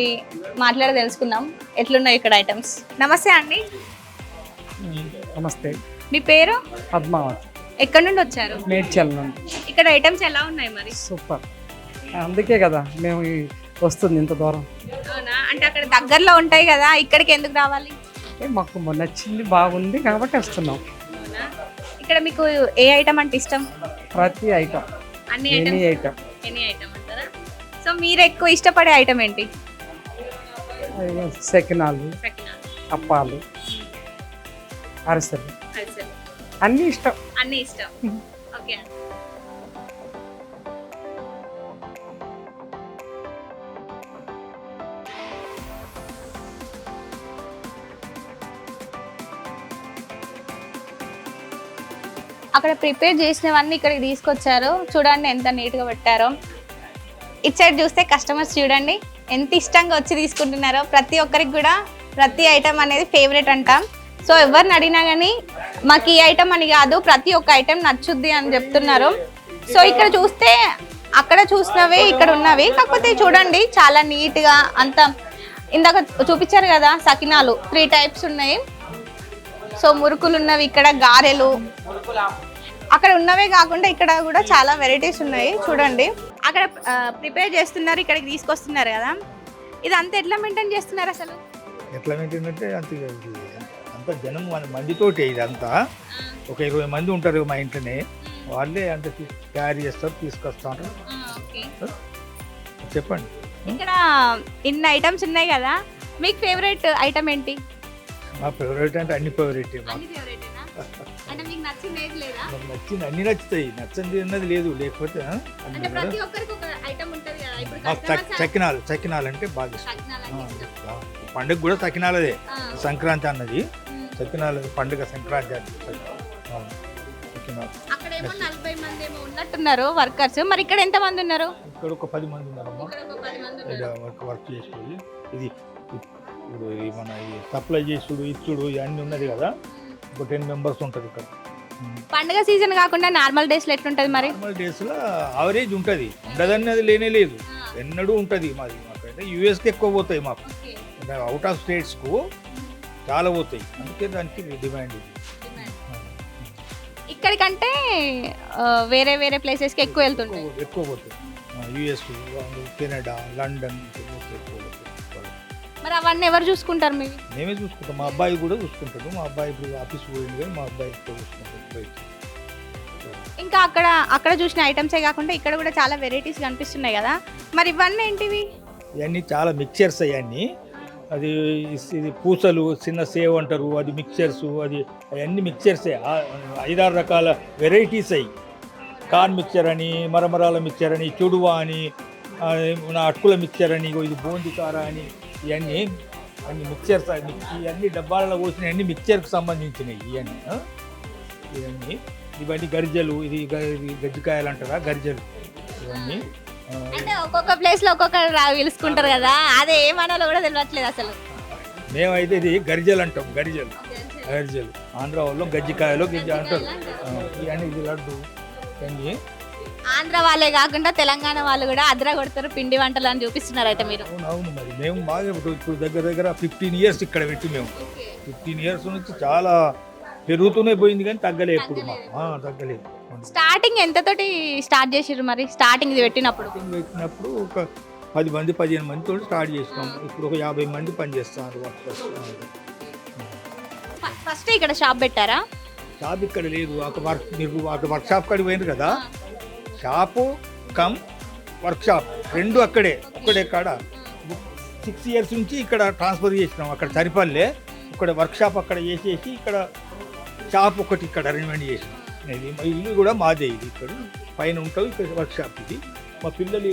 మాట్లాడి తెలుసుకుందాం ఎట్లున్నాయి ఇక్కడ ఐటమ్స్. నమస్తే అండి. నమస్తే. మీ పేరు? పద్మావతి. ఎక్కడి నుండి వచ్చారు? మేడ్చల్ నుండి. ఇక్కడ ఐటమ్స్ ఎలా ఉన్నాయి మరి? సూపర్. అందుకే కదా మేము వస్తుంది ఇంత దూరం. అవునా? అంటే అక్కడ దగ్గరలో ఉంటాయి కదా, ఇక్కడికి ఎందుకు రావాలి? మాకు నచ్చింది, బాగుంది కాబట్టి వస్తున్నాం. అవునా? ఇక్కడ మీకు ఏ ఐటమ్ అంటే ఇష్టం? ప్రతి ఐటమ్, అన్ని any items. Item. Any item అంటారా? సో మీరు ఎక్కువ ఇష్టపడే ఐటమ్ ఏంటి? సెకినాలు, అప్పాలు, అరిసెలు అన్నీ ఇష్టం. అన్ని ఇష్టం. ఓకే. అక్కడ ప్రిపేర్ చేసినవన్నీ ఇక్కడికి తీసుకొచ్చారు. చూడండి ఎంత నీట్గా పెట్టారో. ఇటు సైడ్ చూస్తే కస్టమర్స్ చూడండి ఎంత ఇష్టంగా వచ్చి తీసుకుంటున్నారో. ప్రతి ఒక్కరికి కూడా ప్రతి ఐటమ్ అనేది ఫేవరెట్ అంటాం. సో ఎవరిని అడిగినా కానీ మాకు ఈ ఐటమ్ అని కాదు, ప్రతి ఒక్క ఐటమ్ నచ్చుద్ది అని చెప్తున్నారు. సో ఇక్కడ చూస్తే అక్కడ చూసినవి ఇక్కడ ఉన్నవి, కాకపోతే చూడండి చాలా నీట్గా అంత. ఇందాక చూపించారు కదా సకినాలు, 3 టైప్స్ ఉన్నాయి. సో మురుకులు ఉన్నవి, ఇక్కడ గారెలు, అక్కడ ఉన్నవే కాకుండా ఇక్కడ కూడా చాలా వెరైటీస్ ఉన్నాయి. చూడండి అక్కడ ప్రిపేర్ చేస్తున్నారు, ఇక్కడికి తీసుకొస్తున్నారు కదా. ఇదంతా ఎట్లా మెయింటైన్ చేస్తున్నారు అసలు? ఎట్లా ఏంటంటే అంత జనం మందితోటి ఇదంతా ఒక 20 మంది ఉంటారు మా ఇంట్లోనే. వాళ్ళే అంత తయారు చేస్తారు, తీసుకొస్తారు. చెప్పండి. ఇక్కడ ఇన్ని ఐటమ్స్ ఉన్నాయి కదా, మీకు ఫేవరెట్ ఐటమ్ ఏంటి? మా ఫేవరెట్ అంటే అన్ని ఫేవరెట్. అంటే మీకు నచ్చింది ఏది లేదా? నచ్చింది అన్ని నచ్చుతాయి, నచ్చంది అన్నది లేదు. లేకపోతే అంటే ప్రతి ఒక్కరికి ఒక ఐటమ్ ఉంటది కదా. ఇప్పుడు మాకు చకినాలు, చకినాలు అంటే బాగా ఇష్టం. పండుగ కూడా చకినాలదే, సంక్రాంతి అన్నది చకినాలు పండుగ. సంక్రాంతి అంటే అక్కడేమో 40 మంది ఏమో ఉన్నట్టున్నారు వర్కర్స్. మరి ఇక్కడ ఎంత మంది ఉన్నారు? ఇక్కడ ఒక 10 మంది ఉన్నారమ్మా. ఇక్కడ ఒక 10 మంది ఉన్నారు. వర్క్ చేసుకోవాలి. ఇది ఇప్పుడు ఈ మన ఈ సప్లై చేసుడు ఇచ్చుడు ఇవన్నీ ఉన్నది కదా, ఒక 10 మెంబర్స్ ఉంటుంది ఇక్కడ. పండుగ సీజన్ కాకుండా నార్మల్ డేస్లో ఎట్లుంటది మరి? నార్మల్ డేస్లో యావరేజ్ ఉంటుంది, ఉండదని అది లేనే లేదు, ఎన్నడూ ఉంటుంది. మాకైతే యూఎస్కి ఎక్కువ పోతాయి, మాకు అవుట్ ఆఫ్ స్టేట్స్కు చాలా పోతాయి, అందుకే దానికి డిమాండ్ ఇది. ఇక్కడికంటే వేరే వేరే ప్లేసెస్కి ఎక్కువ వెళ్తుంటాయి. ఎక్కువ పోతాయి, యూఎస్, కెనడా, లండన్ ఎక్కువ పోతాయి. మరి అవన్నీ ఎవరు చూసుకుంటారు మీవి? మేమే చూసుకుంటాం, మా అబ్బాయి కూడా చూసుకుంటాడు. మా అబ్బాయి ఇప్పుడు ఆఫీస్ పోయింది కానీ మా అబ్బాయి ఎక్కువ చూసుకుంటాడు బయట. ఇంకా అక్కడ చూసిన ఐటమ్సే కాకుండా ఇక్కడ కూడా చాలా వెరైటీస్ కనిపిస్తున్నాయి కదా, మరి ఇవన్నీ ఏంటివి? ఇవన్నీ చాలా మిక్చర్స్ అవన్నీ. అది ఇది పూసలు, చిన్న సేవ్ అంటారు, అది మిక్చర్స్, అది అవన్నీ మిక్చర్సే. 5-6 రకాల వెరైటీస్ అయ్యి, కార్న్ మిక్చర్ అని, మరమరాల మిక్చర్ అని, చుడువా అని, మన అటుకుల మిక్చర్ అని, ఇది బూందీ కార అని, ఇవన్నీ అన్ని మిక్చర్స్. ఇవన్నీ డబ్బాలలో పోసిన అన్ని మిక్చర్కి సంబంధించినవి ఇవన్నీ. ఇవన్నీ గరిజలు, ఇది గజ్జికాయలు అంటారా, గరిజలు ఇవన్నీ. అంటే ఒక్కొక్క ప్లేస్ లో ఒక్కొక్క పిలుచుకుంటారు కదా, అదే ఏమనాలో కూడా తెలియట్లేదు అసలు. మేమైతే ఇది గరిజలు అంటాం, గరిజలు. ఆంధ్ర వాళ్ళు గజ్జికాయలు అంటారు. ఇవన్నీ ఇది లడ్డు ఇవన్నీ. ఆంధ్ర వాళ్ళే కాకుండా తెలంగాణ వాళ్ళు కూడా అద్ర కొడతారు పిండి వంటలు అని చూపిస్తున్నారు అయితే మీరు. అవును, మరి మేము బాగా ఇప్పుడు దగ్గర 15 ఇయర్స్ ఇక్కడ పెట్టి మేము 15 ఇయర్స్ నుంచి చాలా పెరుగుతూనే పోయింది కానీ తగ్గలే, ఎప్పుడు తగ్గలేదు. స్టార్టింగ్ ఎంతతోటి స్టార్ట్ చేసిర్రు మరి? స్టార్టింగ్ ఇది పెట్టినప్పుడు ఒక 10 మంది 15 మందితో స్టార్ట్ చేసినాం. ఇప్పుడు ఒక 50 మంది పనిచేస్తారు. ఫస్ట్ ఇక్కడ షాప్ పెట్టారా? షాప్ ఇక్కడ లేదు, మీరు వర్క్ షాప్ కాడికి పోయినారు కదా, షాపు కమ్ వర్క్ షాప్ రెండు ఒక్కడే కాడ 6 ఇయర్స్ నుంచి ఇక్కడ ట్రాన్స్ఫర్ చేసినాం. అక్కడ సరిపల్లే, ఇక్కడ వర్క్ షాప్ అక్కడ చేసేసి ఇక్కడ షాప్ ఒకటి ఇక్కడ అరేంజ్మెంట్ చేసినాం. ఇల్లు కూడా మాదే, ఇది ఇక్కడ పైన ఉంటుంది, ఇక్కడ వర్క్ షాప్. ఇది మా పిల్లలు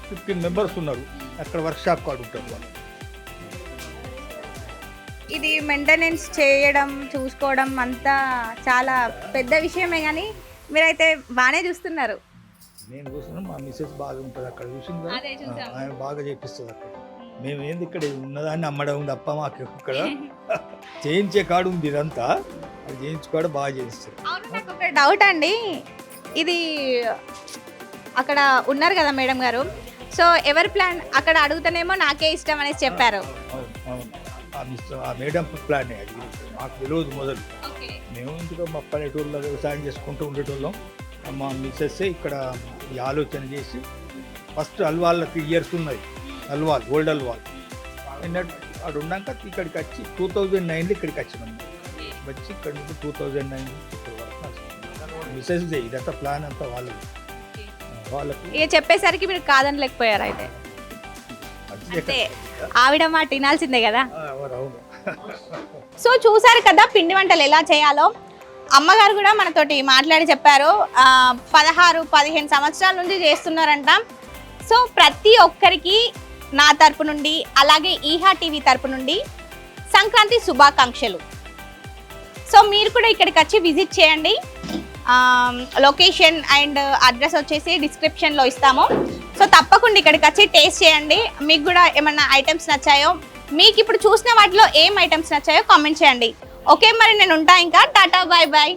15 మెంబర్స్ ఉన్నారు, అక్కడ వర్క్ షాప్ కాడ ఉంటారు వాళ్ళు. ఇది మెయింటెనెన్స్ చేయడం, చూసుకోవడం అంతా చాలా పెద్ద విషయమే, కానీ మీరైతే బాగానే చూస్తున్నారు. నేను చూస్తున్నాను, మా మిస్సెస్ బాగా ఉంటుంది అక్కడ, చూసిందా, ఆయన బాగా చేపిస్తుంది అక్కడ. మేము ఏంది ఇక్కడ ఉన్నదాన్ని అమ్మడం తప్ప మాకు ఇక్కడ చేయించే కాడు ఉంది, ఇదంతా అది చేయించుకోవడం బాగా చేయిస్తారు. అవును, నాకు ఒక డౌట్ అండి, ఇది అక్కడ ఉన్నారు కదా మేడం గారు, సో ఎవరి ప్లాన్ అక్కడ అడుగుతానేమో నాకే ఇష్టం అనేసి చెప్పారు. ఆ మేడం ప్లాన్ అది మాకు తెలియదు మొదలు. మేము ఇంటిలో మా పల్లెటూరులో వ్యవసాయం చేసుకుంటూ ఉండేటోళ్ళం. మా మిస్సెస్ ఇక్కడ ఈ ఆలోచన చేసి ఫస్ట్ అల్వాళ్ళ 3 ఇయర్స్ ఉన్నాయి, అల్వాల్ ఓల్డ్ అల్వాల్ అక్కడ ఉన్నాక ఇక్కడికి వచ్చి 2009లో ఇక్కడికి వచ్చినాం. వచ్చి ఇక్కడ నుంచి 2009 మిస్సెస్ ఇదంతా ప్లాన్ అంతా వాళ్ళకి ఇక చెప్పేసరికి మీరు కాదని లేకపోయారు అయితే. అంటే ఆవిడ మాట వినాల్సిందే కదా. సో చూసారు కదా పిండి వంటలు ఎలా చేయాలో, అమ్మగారు కూడా మనతోటి మాట్లాడి చెప్పారు. 16-15 సంవత్సరాల నుంచి చేస్తున్నారంట. సో ప్రతి ఒక్కరికి నా తరపు నుండి, అలాగే ఈహా టీవీ తరపు నుండి సంక్రాంతి శుభాకాంక్షలు. సో మీరు కూడా ఇక్కడికి వచ్చి విజిట్ చేయండి. లొకేషన్ అండ్ అడ్రస్ వచ్చేసి డిస్క్రిప్షన్లో ఇస్తాము. సో తప్పకుండా ఇక్కడికి వచ్చి టేస్ట్ చేయండి. మీకు కూడా ఏమన్నా ఐటమ్స్ నచ్చాయో, మీకు ఇప్పుడు చూసిన వాటిలో ఏం ఐటమ్స్ నచ్చాయో కామెంట్ చేయండి. ఓకే, మరి నేను ఉంటా. ఇంకా టాటా, బాయ్ బాయ్.